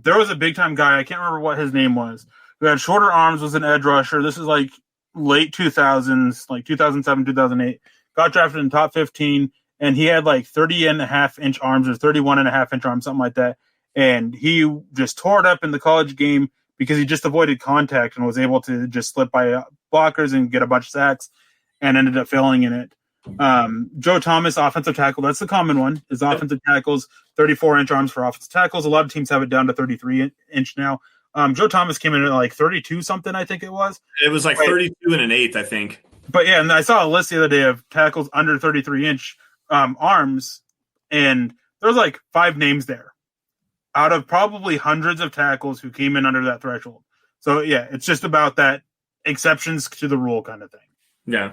There was a big time guy, I can't remember what his name was, who had shorter arms, was an edge rusher. This is like late 2000s, like 2007, 2008. Got drafted in top 15, and he had like 30.5-inch arms or 31.5-inch arms, something like that. And he just tore it up in the college game because he just avoided contact and was able to just slip by blockers and get a bunch of sacks, and ended up failing in it. Joe Thomas, offensive tackle, that's the common one, is offensive tackles, 34-inch arms for offensive tackles. A lot of teams have it down to 33-inch now. Joe Thomas came in at like 32 something, I think it was. It was like 32 and an eighth, I think. But yeah, and I saw a list the other day of tackles under 33-inch arms, and there's like 5 names there out of probably hundreds of tackles who came in under that threshold. So yeah, it's just about that exceptions to the rule kind of thing. Yeah.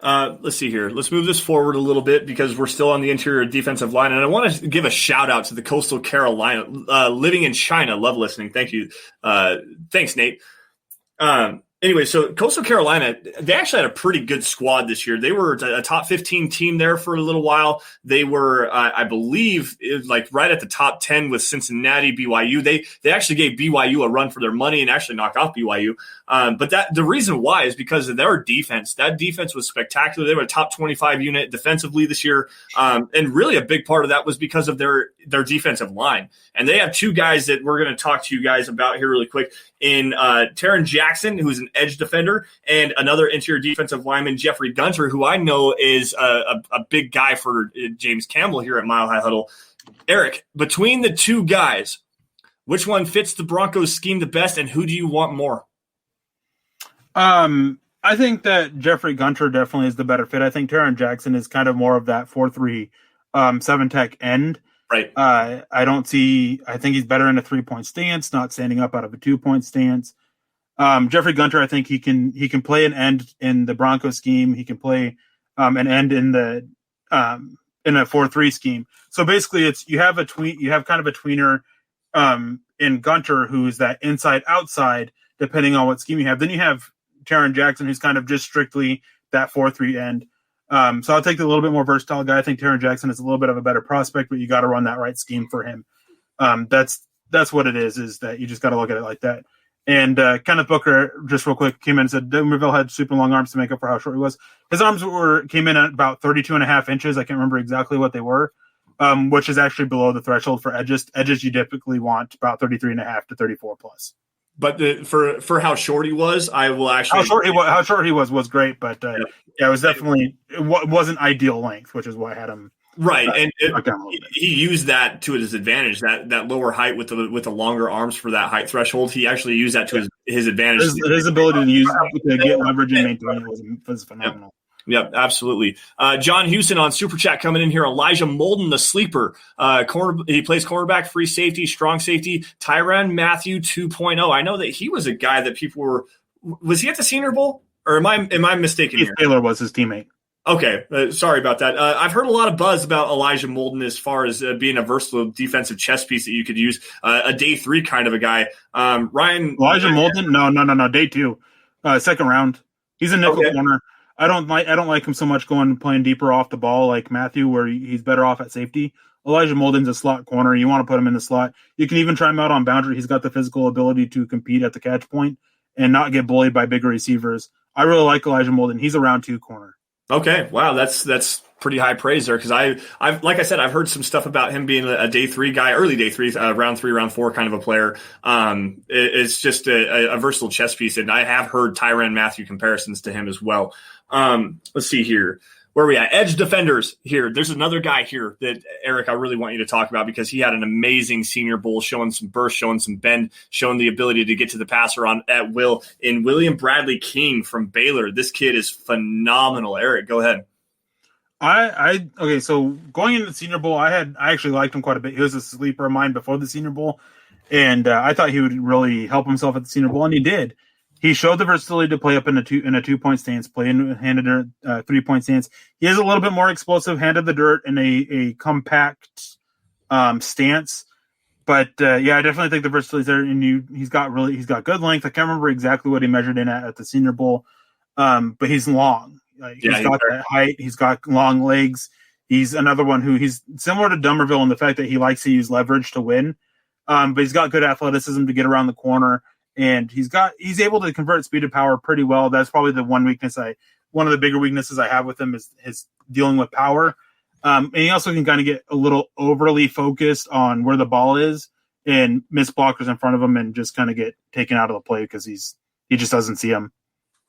Let's see here. Let's move this forward a little bit because we're still on the interior defensive line. And I want to give a shout out to the Coastal Carolina, living in China. Love listening. Thank you. Thanks, Nate. Anyway, so Coastal Carolina, they actually had a pretty good squad this year. They were a top 15 team there for a little while. They were, I believe, like right at the top 10 with Cincinnati, BYU. They actually gave BYU a run for their money and actually knocked off BYU. But the reason why is because of their defense. That defense was spectacular. They were a top 25 unit defensively this year. And really a big part of that was because of their defensive line. And they have 2 guys that we're going to talk to you guys about here really quick in Taron Jackson, who's an edge defender, and another interior defensive lineman, Jeffrey Gunter, who I know is a big guy for James Campbell here at Mile High Huddle. Eric, between the 2 guys, which one fits the Broncos scheme the best, and who do you want more? I think that Jeffrey Gunter definitely is the better fit. I think Taron Jackson is kind of more of that 4-3 7-tech end. Right. I think he's better in a 3-point stance, not standing up out of a 2-point stance. Jeffrey Gunter, I think he can play an end in the Broncos scheme. He can play an end in the in a 4-3 scheme. So basically, you have kind of a tweener in Gunter, who is that inside outside, depending on what scheme you have. Then you have Taron Jackson, who's kind of just strictly that 4-3 end. So I'll take the little bit more versatile guy. I think Taron Jackson is a little bit of a better prospect, but you got to run that right scheme for him. That's what it is that you just got to look at it like that. And Kenneth Booker, just real quick, came in and said Dumervil had super long arms to make up for how short he was. His arms came in at about 32.5 inches. I can't remember exactly what they were, which is actually below the threshold for edges. Edges you typically want about 33.5 to 34 plus. But for how short he was, I will actually how short he was great, but it was definitely it wasn't ideal length, which is why I had him right. And he used that to his advantage. That lower height with the longer arms for that height threshold, he actually used that to his advantage. His ability to get leverage and maintain it was phenomenal. Yep, absolutely. John Houston on Super Chat coming in here. Elijah Molden, the sleeper. He plays cornerback, free safety, strong safety. Tyrann Mathieu 2.0. I know that he was a guy that people were – was he at the Senior Bowl? Or am I mistaken here? Taylor was his teammate. Okay, sorry about that. I've heard a lot of buzz about Elijah Molden as far as being a versatile defensive chess piece that you could use. A day 3 kind of a guy. Ryan – Elijah Molden? No. Day 2. Second round. He's a nickel corner. I don't like him so much playing deeper off the ball like Mathieu, where he's better off at safety. Elijah Molden's a slot corner. You want to put him in the slot. You can even try him out on boundary. He's got the physical ability to compete at the catch point and not get bullied by bigger receivers. I really like Elijah Molden. He's a round 2 corner. Okay, wow, that's pretty high praise there, because I've like I said, I've heard some stuff about him being a day 3 guy, early day 3, round 3, round 4 kind of a player. It's just a versatile chess piece, and I have heard Tyrann Mathieu comparisons to him as well. Let's see here. Where are we at? Edge defenders here. There's another guy here that, Eric, I really want you to talk about, because he had an amazing Senior Bowl, showing some burst, showing some bend, showing the ability to get to the passer at will. In William Bradley King from Baylor, this kid is phenomenal. Eric, go ahead. Okay, so going into the Senior Bowl, I actually liked him quite a bit. He was a sleeper of mine before the Senior Bowl, and I thought he would really help himself at the Senior Bowl, and he did. He showed the versatility to play up in a 2-point stance, play in handed 3-point stance. He is a little bit more explosive, handed the dirt in a compact stance. But I definitely think the versatility is there, and he's got good length. I can't remember exactly what he measured in at the Senior Bowl, but he's long. He's got that height. He's got long legs. He's another one he's similar to Dummerville in the fact that he likes to use leverage to win. But he's got good athleticism to get around the corner. And he's able to convert speed to power pretty well. That's probably the one of the bigger weaknesses I have with him is his dealing with power. And he also can kind of get a little overly focused on where the ball is and miss blockers in front of him and just kind of get taken out of the play because he just doesn't see him.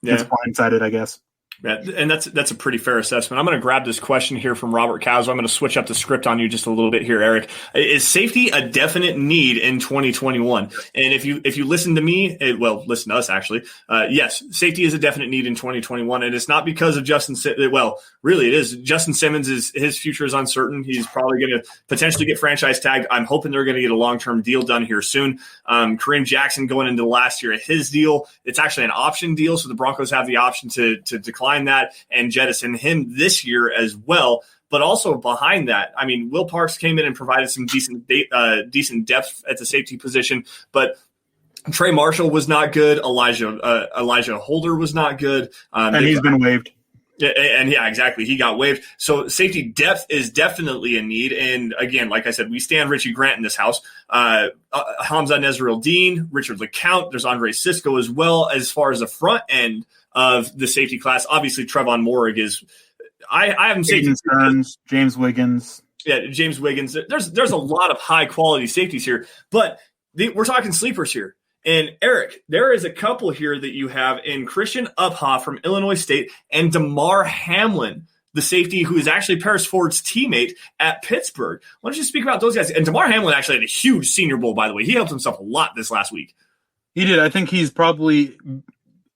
Yeah. It's blindsided, I guess. Yeah, and that's a pretty fair assessment. I'm going to grab this question here from Robert Cowser. I'm going to switch up the script on you just a little bit here, Eric. Is safety a definite need in 2021? And if you listen to me, listen to us actually. Yes, safety is a definite need in 2021, and it's not because of Justin. Well, really, it is. Justin Simmons his future is uncertain. He's probably going to potentially get franchise tagged. I'm hoping they're going to get a long-term deal done here soon. Kareem Jackson going into last year, his deal, it's actually an option deal, so the Broncos have the option to decline that and jettison him this year as well. But also behind that, I mean, Will Parks came in and provided some decent depth at the safety position, but Trey Marshall was not good. Elijah Holder was not good. And he's been waived. And yeah, exactly. He got waived. So safety depth is definitely a need. And again, like I said, we stand Richie Grant in this house. Hamza Nezril-Dean, Richard LeCount. There's Andre Sisco as well. As far as the front end of the safety class, obviously Trevon Moehrig is. I haven't seen James Wiggins. Yeah, James Wiggins. There's a lot of high quality safeties here, but we're talking sleepers here. And Eric, there is a couple here that you have in Christian Uphoff from Illinois State and DeMar Hamlin, the safety who is actually Paris Ford's teammate at Pittsburgh. Why don't you speak about those guys? And DeMar Hamlin actually had a huge Senior Bowl, by the way. He helped himself a lot this last week. He did. I think he's probably –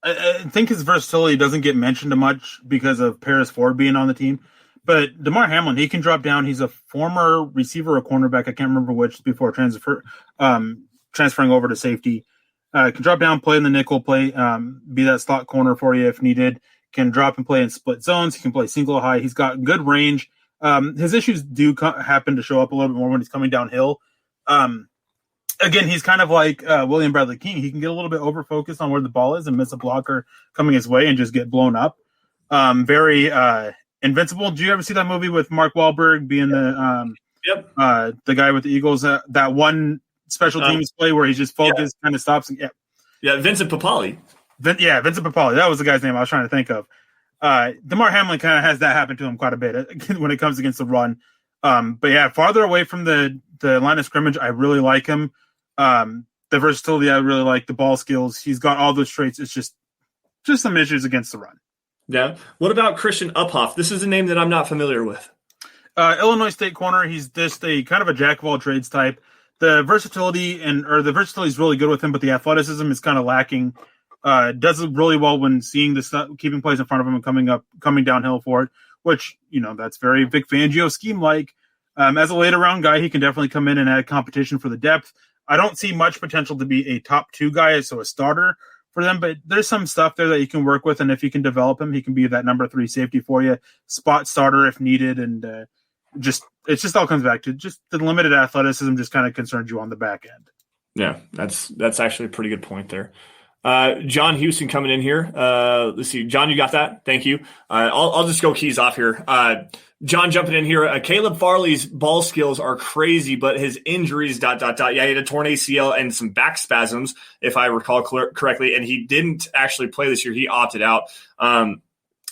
I think his versatility doesn't get mentioned much because of Paris Ford being on the team. But DeMar Hamlin, he can drop down. He's a former receiver or cornerback. I can't remember which before transferring over to safety. Can drop down, play in the nickel, be that slot corner for you if needed. Can drop and play in split zones. He can play single high. He's got good range. His issues do happen to show up a little bit more when he's coming downhill. Again, he's kind of like William Bradley King. He can get a little bit over-focused on where the ball is and miss a blocker coming his way and just get blown up. Very invincible. Did you ever see that movie with Mark Wahlberg being the guy with the Eagles? That one special teams play where he's just focused, kind of stops. Vincent Papali. Vincent Papali. That was the guy's name I was trying to think of. DeMar Hamlin kind of has that happen to him quite a bit when it comes against the run. But yeah, farther away from the line of scrimmage, I really like him. The versatility, I really like. The ball skills, he's got all those traits. It's just some issues against the run. Yeah. What about Christian Uphoff? This is a name that I'm not familiar with. Illinois State corner. He's just a kind of a jack of all trades type. The versatility is really good with him, but the athleticism is kind of lacking. Does it really well when seeing the stuff, keeping plays in front of him and coming downhill for it, which, that's very Vic Fangio scheme like. As a later round guy, he can definitely come in and add competition for the depth. I don't see much potential to be a top 2 guy, so a starter for them, but there's some stuff there that you can work with, and if you can develop him, he can be that number 3 safety for you, spot starter if needed, and it just all comes back to just the limited athleticism just kind of concerns you on the back end. Yeah, that's actually a pretty good point there. John Houston coming in here. Let's see. John, you got that? Thank you. I'll just go keys off here. John jumping in here. Caleb Farley's ball skills are crazy, but his injuries, ... Yeah, he had a torn ACL and some back spasms, if I recall correctly, and he didn't actually play this year. He opted out.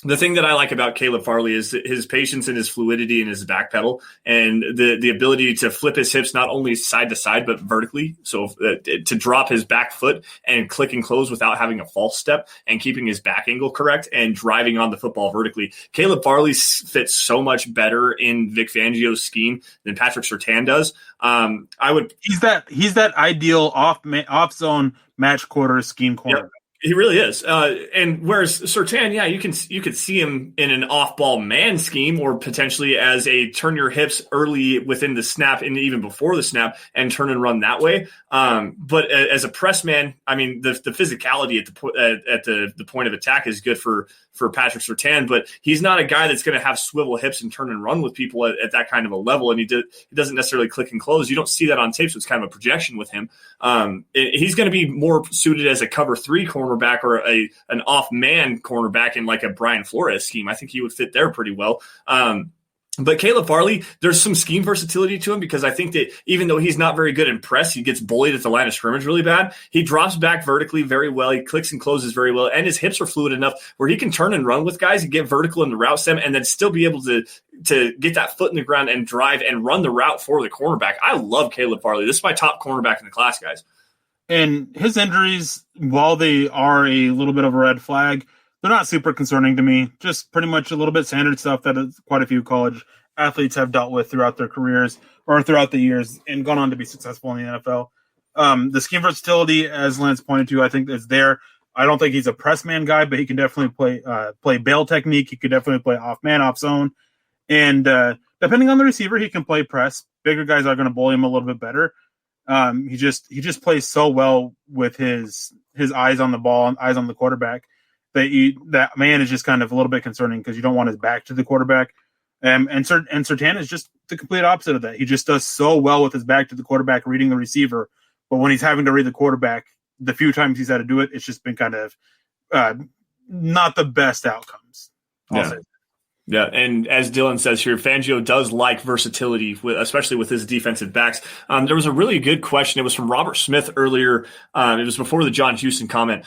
The thing that I like about Caleb Farley is his patience and his fluidity and his back pedal and the ability to flip his hips not only side to side but vertically. So to drop his back foot and click and close without having a false step and keeping his back angle correct and driving on the football vertically. Caleb Farley fits so much better in Vic Fangio's scheme than Patrick Surtain does. He's that ideal off zone match quarter scheme corner. Yep. He really is. And whereas Surtain, yeah, you could see him in an off-ball man scheme or potentially as a turn your hips early within the snap and even before the snap and turn and run that way. But as a press man, I mean, the physicality at the point of attack is good for Patrick Surtain, but he's not a guy that's going to have swivel hips and turn and run with people at that kind of a level. And he doesn't necessarily click and close. You don't see that on tape, so it's kind of a projection with him. He's going to be more suited as a cover 3 cornerback or an off man cornerback in like a Brian Flores scheme. I think he would fit there pretty well. But Caleb Farley, there's some scheme versatility to him because I think that even though he's not very good in press, he gets bullied at the line of scrimmage really bad. He drops back vertically very well. He clicks and closes very well. And his hips are fluid enough where he can turn and run with guys and get vertical in the route stem and then still be able to get that foot in the ground and drive and run the route for the cornerback. I love Caleb Farley. This is my top cornerback in the class, guys. And his injuries, while they are a little bit of a red flag, they're not super concerning to me. Just pretty much a little bit standard stuff that quite a few college athletes have dealt with throughout their careers or throughout the years and gone on to be successful in the NFL. The scheme versatility, as Lance pointed to, I think is there. I don't think he's a press man guy, but he can definitely play bail technique. He could definitely play off man, off zone. And depending on the receiver, he can play press. Bigger guys are going to bully him a little bit better. He just plays so well with his eyes on the ball and eyes on the quarterback that man is just kind of a little bit concerning because you don't want his back to the quarterback. And Surtain is just the complete opposite of that. He just does so well with his back to the quarterback, reading the receiver. But when he's having to read the quarterback, the few times he's had to do it, it's just been kind of not the best outcomes. Yeah, and as Dylan says here, Fangio does like versatility, especially with his defensive backs. There was a really good question. It was from Robert Smith earlier. It was before the John Houston comment,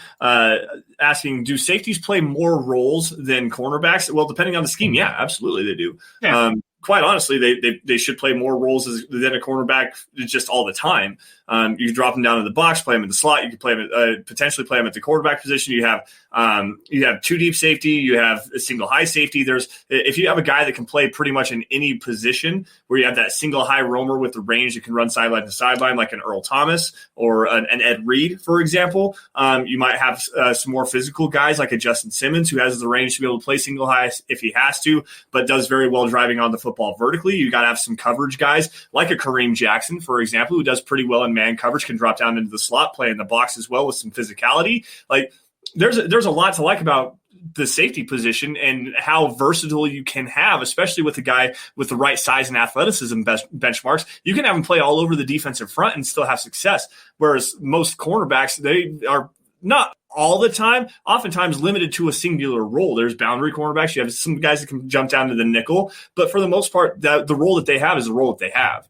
asking, do safeties play more roles than cornerbacks? Well, depending on the scheme, yeah, absolutely they do. Yeah. Quite honestly, they should play more roles than a cornerback just all the time. You can drop them down in the box, play them in the slot. You can play them potentially play them at the quarterback position. You have two deep safety. You have a single high safety. If you have a guy that can play pretty much in any position, where you have that single high roamer with the range that can run sideline to sideline, like an Earl Thomas or an Ed Reed, for example. You might have some more physical guys like a Justin Simmons, who has the range to be able to play single high if he has to, but does very well driving on the football vertically. You got to have some coverage guys like a Kareem Jackson, for example, who does pretty well in man coverage, can drop down into the slot, play in the box as well with some physicality. Like there's a lot to like about the safety position and how versatile you can have, especially with a guy with the right size and athleticism benchmarks. You can have him play all over the defensive front and still have success. Whereas most cornerbacks, they are not all the time, oftentimes limited to a singular role. There's boundary cornerbacks. You have some guys that can jump down to the nickel, but for the most part, the role that they have is the role that they have.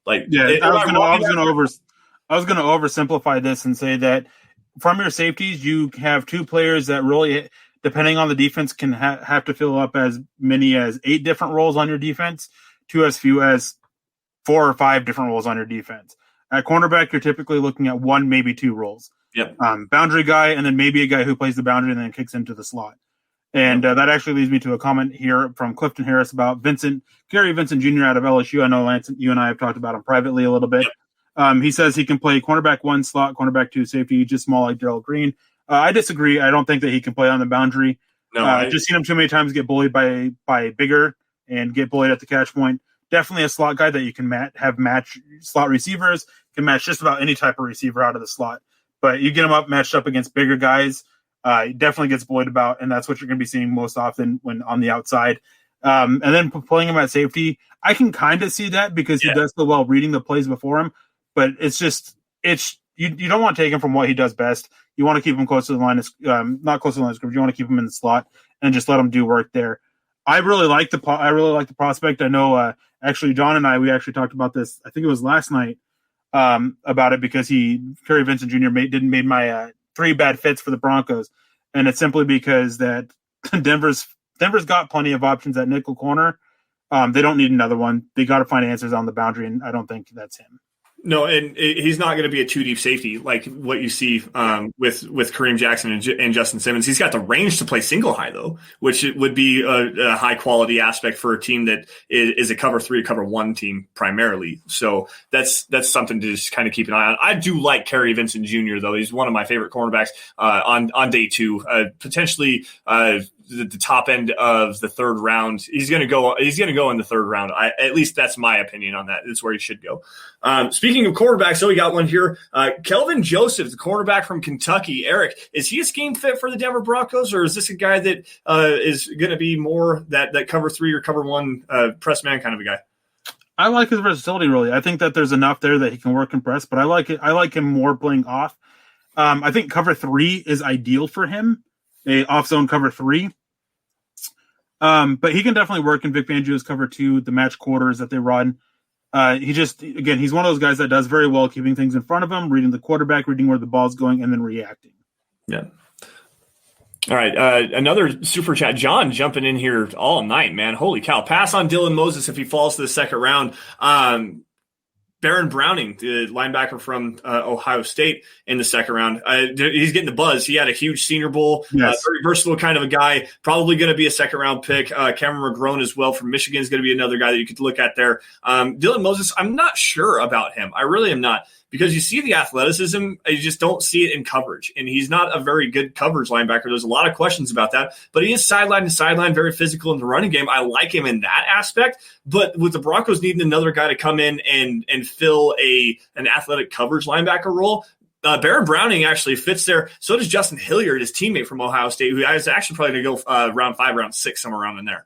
Like, yeah, I was going to oversimplify this and say that from your safeties, you have two players that really, depending on the defense, can have to fill up as many as 8 different roles on your defense to as few as 4 or 5 different roles on your defense. At cornerback, you're typically looking at 1, maybe 2 roles. Yep. Boundary guy, and then maybe a guy who plays the boundary and then kicks into the slot. And that actually leads me to a comment here from Clifton Harris about Gary Vincent Jr. out of LSU. I know, Lance, you and I have talked about him privately a little bit. Yep. He says he can play cornerback 1 slot, cornerback 2 safety, just small like Darrell Green. I disagree. I don't think that he can play on the boundary. No, I've just seen him too many times get bullied by bigger and get bullied at the catch point. Definitely a slot guy that you can match slot receivers, can match just about any type of receiver out of the slot. But you get him matched up against bigger guys, he definitely gets bullied about, and that's what you're going to be seeing most often when on the outside. And then playing him at safety, I can kind of see that because he does so well reading the plays before him. But you don't want to take him from what he does best. You want to keep him close to the line, not close to the line of scrimmage. You want to keep him in the slot and just let him do work there. I really like the prospect. I know actually John and I, we actually talked about this. I think it was last night about it because Kerry Vincent Jr. made my 3 bad fits for the Broncos, and it's simply because that Denver's Denver's got plenty of options at nickel corner. They don't need another one. They got to find answers on the boundary, and I don't think that's him. No, and he's not going to be a two deep safety like what you see with Kareem Jackson and Justin Simmons. He's got the range to play single high though, which would be a high quality aspect for a team that is a cover 3, cover 1 team primarily. So that's something to just kind of keep an eye on. I do like Kerry Vincent Jr. though. He's one of my favorite cornerbacks on day 2. Potentially the top end of the 3rd round. He's going to go in the 3rd round. At least that's my opinion on that. It's where he should go. Speaking of quarterbacks, so we got one here. Kelvin Joseph, the cornerback from Kentucky. Eric, is he a scheme fit for the Denver Broncos, or is this a guy that is going to be more that cover 3 or cover 1 press man kind of a guy? I like his versatility, really. I think that there's enough there that he can work in press, but I like it. I like him more playing off. I think cover 3 is ideal for him, a off-zone cover 3. But he can definitely work in Vic Fangio's cover 2, the match quarters that they run. He's one of those guys that does very well keeping things in front of him, reading the quarterback, reading where the ball's going, and then reacting. Yeah. All right. Another super chat. John jumping in here all night, man. Holy cow. Pass on Dylan Moses if he falls to the 2nd round. Baron Browning, the linebacker from Ohio State, in the 2nd round. He's getting the buzz. He had a huge Senior Bowl. Yes. Very versatile kind of a guy. Probably going to be a 2nd round pick. Cameron McGrone as well from Michigan is going to be another guy that you could look at there. Dylan Moses, I'm not sure about him. I really am not. Because you see the athleticism, you just don't see it in coverage. And he's not a very good coverage linebacker. There's a lot of questions about that. But he is sideline to sideline, very physical in the running game. I like him in that aspect. But with the Broncos needing another guy to come in and fill an athletic coverage linebacker role, Baron Browning actually fits there. So does Justin Hilliard, his teammate from Ohio State, who is actually probably going to go round 5, round 6, somewhere around in there.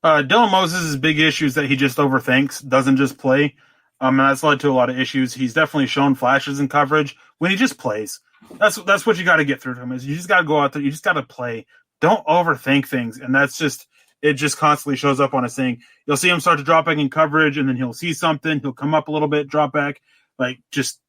Dylan Moses' big issue is that he just overthinks, doesn't just play. And that's led to a lot of issues. He's definitely shown flashes in coverage when he just plays. That's what you got to get through to him is you just got to go out there. You just got to play. Don't overthink things. And it just constantly shows up on his thing. You'll see him start to drop back in coverage, and then he'll see something. He'll come up a little bit, drop back. Like, just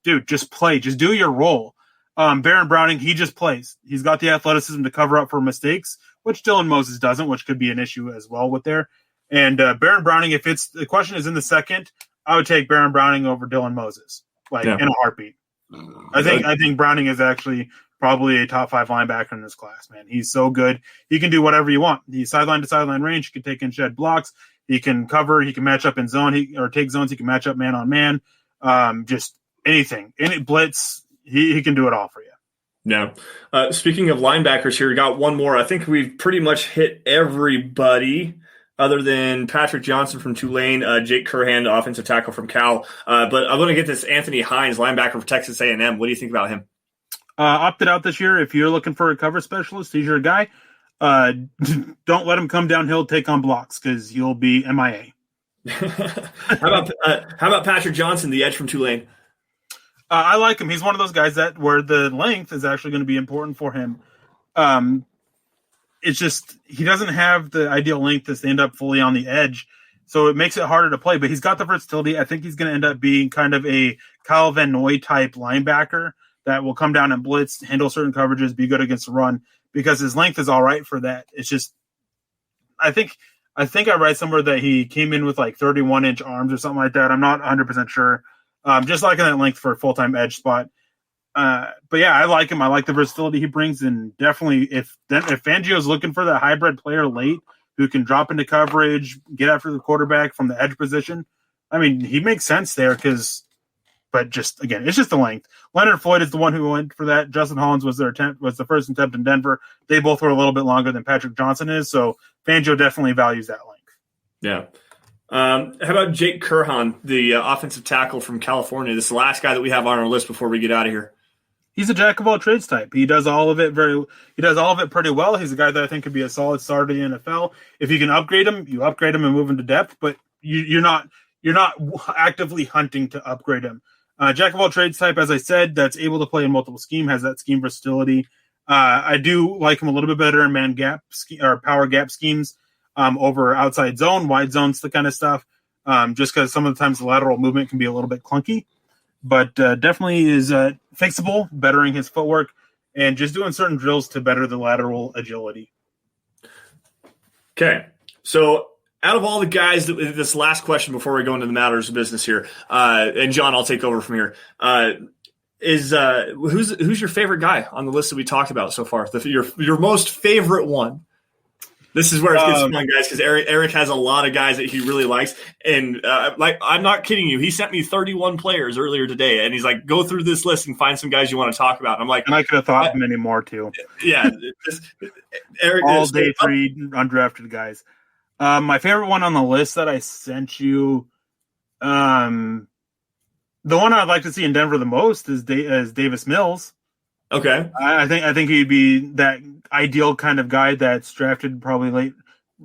play. Just do your role. Baron Browning, he just plays. He's got the athleticism to cover up for mistakes, which Dylan Moses doesn't, which could be an issue as well with there. And Baron Browning, if the question is in the 2nd, I would take Baron Browning over Dylan Moses, in a heartbeat. I think Browning is actually probably a top 5 linebacker in this class, man. He's so good. He can do whatever you want. He's sideline to sideline range. He can take and shed blocks. He can cover. He can match up in zone. Or take zones. He can match up man on man. Just anything. Any blitz. He can do it all for you. Yeah. Speaking of linebackers here, we got one more. I think we've pretty much hit everybody other than Patrick Johnson from Tulane, Jake Curhan, the offensive tackle from Cal. But I want to get this Anthony Hines, linebacker for Texas A&M. What do you think about him? Opted out this year. If you're looking for a cover specialist, he's your guy. Don't let him come downhill, take on blocks, because you'll be MIA. How about Patrick Johnson, the edge from Tulane? I like him. He's one of those guys where the length is actually going to be important for him. It's just he doesn't have the ideal length to stand up fully on the edge, so it makes it harder to play. But he's got the versatility. I think he's going to end up being kind of a Kyle Van Noy type linebacker that will come down and blitz, handle certain coverages, be good against the run, because his length is all right for that. It's just I think I read somewhere that he came in with like 31-inch arms or something like that. I'm not 100% sure. Just liking that length for a full-time edge spot. But yeah, I like him. I like the versatility he brings, and definitely if Fangio's looking for that hybrid player late who can drop into coverage, get after the quarterback from the edge position, I mean, he makes sense there but just again, it's just the length. Leonard Floyd is the one who went for that. Justin Hollins was the first attempt in Denver. They both were a little bit longer than Patrick Johnson is, so Fangio definitely values that length. Yeah. How about Jake Curhan, the offensive tackle from California? This is the last guy that we have on our list before we get out of here. He's a jack of all trades type. He does all of it pretty well. He's a guy that I think could be a solid starter in the NFL. If you can upgrade him, you upgrade him and move him to depth, but you're not actively hunting to upgrade him. Jack of all trades type, as I said, that's able to play in multiple scheme, has that scheme versatility. I do like him a little bit better in man gap or power gap schemes over outside zone, wide zones, the kind of stuff. Just because some of the times the lateral movement can be a little bit clunky. But definitely is fixable, bettering his footwork, and just doing certain drills to better the lateral agility. Okay. So out of all the guys, this last question before we go into the matters of business here, and John, I'll take over from here. Who's your favorite guy on the list that we talked about so far? Your most favorite one. This is where it gets fun, guys, because Eric has a lot of guys that he really likes. And I'm not kidding you. He sent me 31 players earlier today, and he's like, go through this list and find some guys you want to talk about. I'm like, and I could have thought of many more too. Yeah. Eric, all day 3 undrafted guys. My favorite one on the list that I sent you, the one I'd like to see in Denver the most is Davis Mills. Okay. I think he'd be that ideal kind of guy that's drafted probably late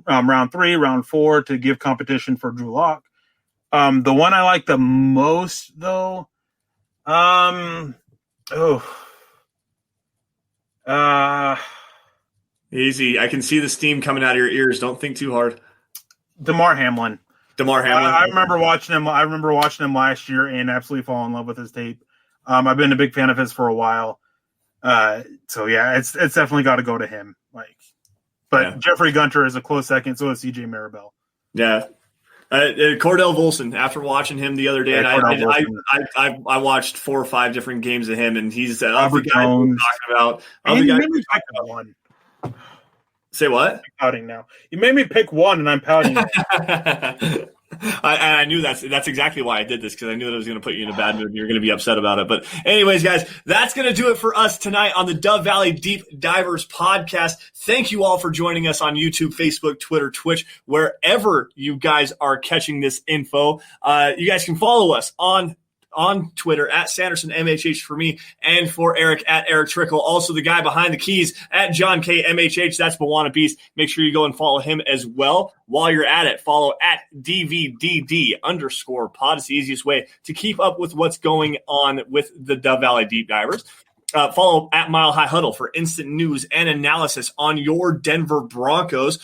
round 3, round 4 to give competition for Drew Lock. The one I like the most, though, easy. I can see the steam coming out of your ears. Don't think too hard. DeMar Hamlin. I remember watching him. Last year and absolutely fall in love with his tape. I've been a big fan of his for a while. So yeah, it's definitely got to go to him. Jeffrey Gunter is a close second. So is CJ Maribel. Yeah. Cordell Volson, after watching him the other day, I watched 4 or 5 different games of him, and he's the guy we're talking about. One. Say what? I'm pouting now. You made me pick one, and I'm pouting. I knew that's exactly why I did this, because I knew that I was going to put you in a bad mood and you're going to be upset about it. But anyways, guys, that's going to do it for us tonight on the Dove Valley Deep Divers podcast. Thank you all for joining us on YouTube, Facebook, Twitter, Twitch, wherever you guys are catching this info. You guys can follow us on Twitter at Sanderson MHH for me, and for Eric at Erick Trickel. Also the guy behind the keys at John K MHH. That's Bawana Beast. Make sure you go and follow him as well. While you're at it, follow at DVDD_pod. It's the easiest way to keep up with what's going on with the Dove Valley Deep Divers. Follow at Mile High Huddle for instant news and analysis on your Denver Broncos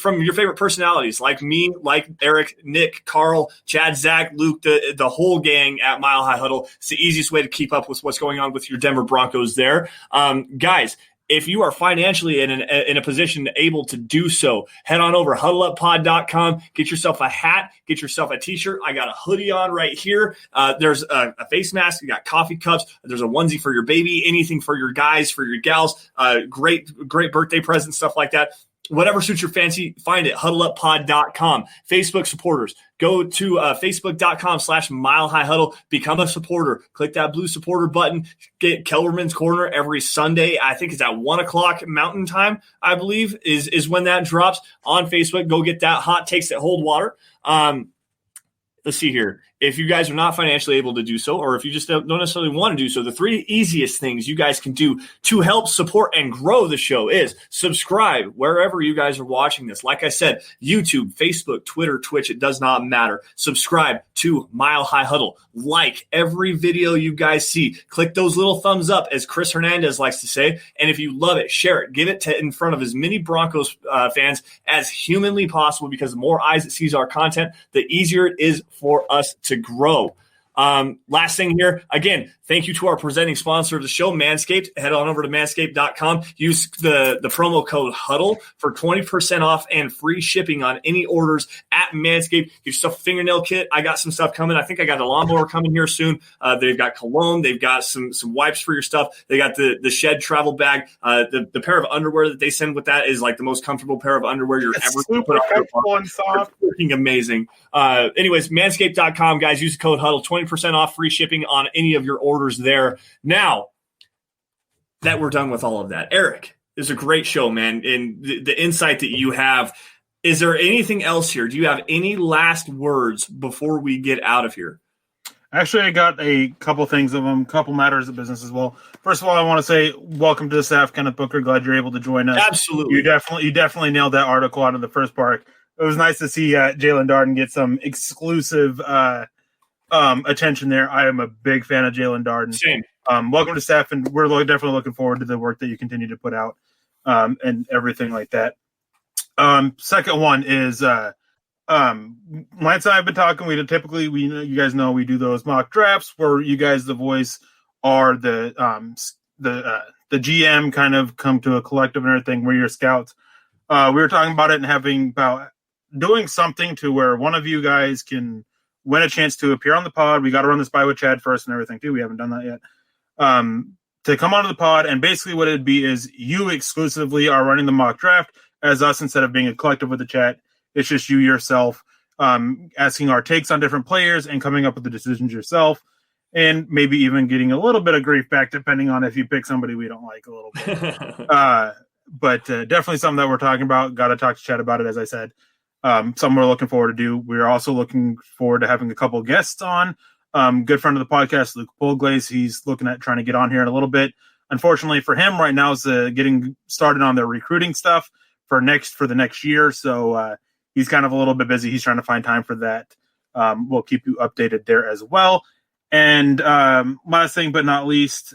from your favorite personalities like me, like Eric, Nick, Carl, Chad, Zach, Luke, the whole gang at Mile High Huddle. It's the easiest way to keep up with what's going on with your Denver Broncos there. Guys, if you are financially in a position able to do so, head on over huddleuppod.com, get yourself a hat, get yourself a t-shirt. I got a hoodie on right here. There's a face mask. You got coffee cups. There's a onesie for your baby, anything for your guys, for your gals, great birthday presents, stuff like that. Whatever suits your fancy, find it, huddleuppod.com. Facebook supporters, go to facebook.com/Mile High Huddle, become a supporter. Click that blue supporter button. Get Kelberman's Corner every Sunday. I think it's at 1 o'clock Mountain Time, I believe, is when that drops on Facebook. Go get that. Hot takes that hold water. Let's see here. If you guys are not financially able to do so, or if you just don't necessarily want to do so, the 3 easiest things you guys can do to help support and grow the show is subscribe wherever you guys are watching this. Like I said, YouTube, Facebook, Twitter, Twitch, it does not matter. Subscribe to Mile High Huddle. Like every video you guys see. Click those little thumbs up, as Chris Hernandez likes to say. And if you love it, share it. Give it in front of as many Broncos fans as humanly possible, because the more eyes that sees our content, the easier it is for us to grow. Last thing here, again, thank you to our presenting sponsor of the show, Manscaped. Head on over to manscaped.com. Use the promo code HUDDLE for 20% off and free shipping on any orders at Manscaped. Get yourself a fingernail kit. I got some stuff coming. I think I got a lawnmower coming here soon. They've got cologne. They've got some wipes for your stuff. They got the Shed travel bag. The pair of underwear that they send with that is like the most comfortable pair of underwear you're ever going to put on. It's freaking amazing. Anyways, manscaped.com, guys. Use the code HUDDLE, 20% off, free shipping on any of your orders there. Now that we're done with all of that, Eric, this is a great show, man. And the insight that you have, is there anything else here? Do you have any last words before we get out of here? Actually, I got a couple things of them, couple matters of business as well. First of all, I want to say welcome to the staff, Kenneth Booker. Glad you're able to join us. Absolutely. You definitely nailed that article out of the first part. It was nice to see Jalen Darden get some exclusive attention there. I am a big fan of Jalen Darden. Same. Welcome to staff, and we're definitely looking forward to the work that you continue to put out and everything like that. Second one is Lance and I have been talking. You guys know we do those mock drafts where you guys, the voice, are the GM, kind of come to a collective and everything. We're your scouts. We were talking about it and about doing something to where one of you guys can win a chance to appear on the pod. We got to run this by with Chad first and everything too. We haven't done that yet. To come onto the pod, and basically what it'd be is you exclusively are running the mock draft as us instead of being a collective with the chat. It's just you yourself asking our takes on different players and coming up with the decisions yourself, and maybe even getting a little bit of grief back depending on if you pick somebody we don't like a little bit. But definitely something that we're talking about. Got to talk to Chad about it, as I said. Something we're looking forward to do. We're also looking forward to having a couple of guests on. Good friend of the podcast, Luke Polglaze. He's looking at trying to get on here in a little bit. Unfortunately for him, right now is getting started on their recruiting stuff for the next year. So he's kind of a little bit busy. He's trying to find time for that. We'll keep you updated there as well. And last thing but not least,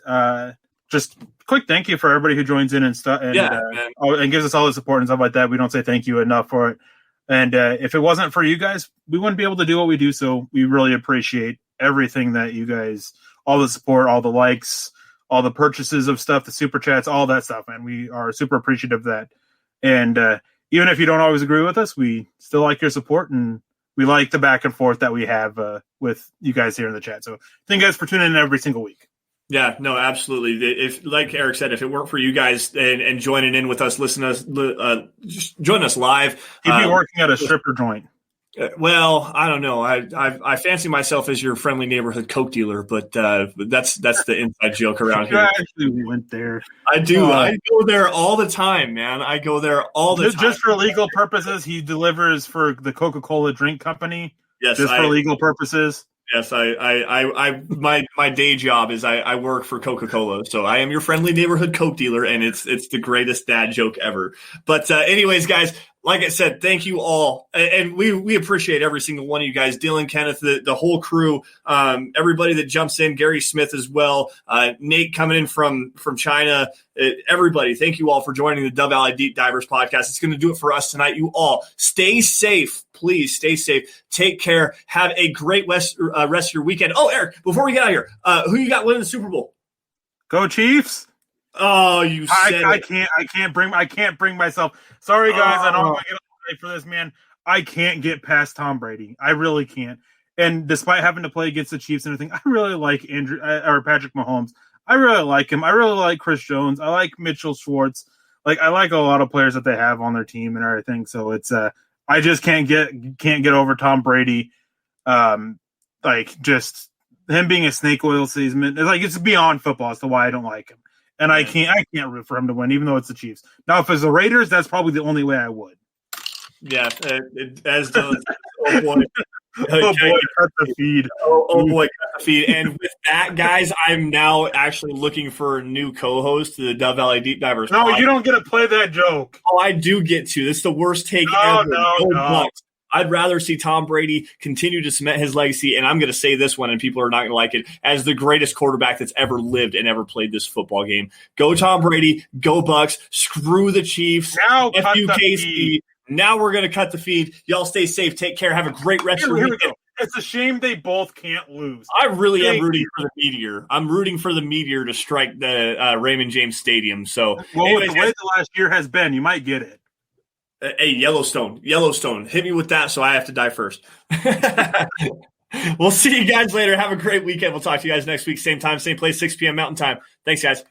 just quick thank you for everybody who joins in and stuff, and gives us all the support and stuff like that. We don't say thank you enough for it. And if it wasn't for you guys, we wouldn't be able to do what we do. So we really appreciate everything that you guys, all the support, all the likes, all the purchases of stuff, the super chats, all that stuff, man. We are super appreciative of that. And even if you don't always agree with us, we still like your support, and we like the back and forth that we have with you guys here in the chat. So thank you guys for tuning in every single week. Yeah, no, absolutely. If, like Eric said, if it weren't for you guys and joining in with us, just join us live. He'd be working at a stripper joint. Well, I don't know. I fancy myself as your friendly neighborhood Coke dealer, but that's the inside joke around here. Actually, we went there. I do. I go there all the time, man. I go there all the time. Just for legal purposes, he delivers for the Coca-Cola drink company. Yes, for legal purposes. Yes, my day job is I work for Coca-Cola, so I am your friendly neighborhood Coke dealer, and it's the greatest dad joke ever. But anyways, guys, like I said, thank you all, and we appreciate every single one of you guys. Dylan, Kenneth, the whole crew, everybody that jumps in, Gary Smith as well, Nate coming in from China. Everybody, thank you all for joining the Dove Valley Deep Divers podcast. It's going to do it for us tonight. You all stay safe. Please stay safe. Take care. Have a great rest of your weekend. Oh, Eric, before we get out of here, who you got winning the Super Bowl? Go Chiefs. Oh, you said I can't bring myself. Sorry, guys. I don't want to get away for this, man. I can't get past Tom Brady. I really can't. And despite having to play against the Chiefs and everything, I really like Patrick Mahomes. I really like him. I really like Chris Jones. I like Mitchell Schwartz. I like a lot of players that they have on their team and everything. So it's I just can't get over Tom Brady. Just him being a snake oil salesman. It's beyond football as to why I don't like him. And I can't root for him to win, even though it's the Chiefs. Now, if it's the Raiders, that's probably the only way I would. Yeah, as Dylan said, oh boy. Cut the feed. Oh boy, cut the feed. And with that, guys, I'm now actually looking for a new co-host to the Dove Valley Deep Divers. No, you don't get to play that joke. Oh, I do get to. This is the worst take ever. No. I'd rather see Tom Brady continue to cement his legacy, and I'm going to say this one, and people are not going to like it, as the greatest quarterback that's ever lived and ever played this football game. Go Tom Brady. Go Bucks. Screw the Chiefs. Now cut the feed. Now we're going to cut the feed. Y'all stay safe. Take care. Have a great rest of your weekend. It's a shame they both can't lose. I really am rooting for the Meteor. I'm rooting for the Meteor to strike the Raymond James Stadium. So, anyways, with the way the last year has been, you might get it. Hey, Yellowstone, hit me with that so I have to die first. We'll see you guys later. Have a great weekend. We'll talk to you guys next week. Same time, same place, 6 p.m. Mountain Time. Thanks, guys.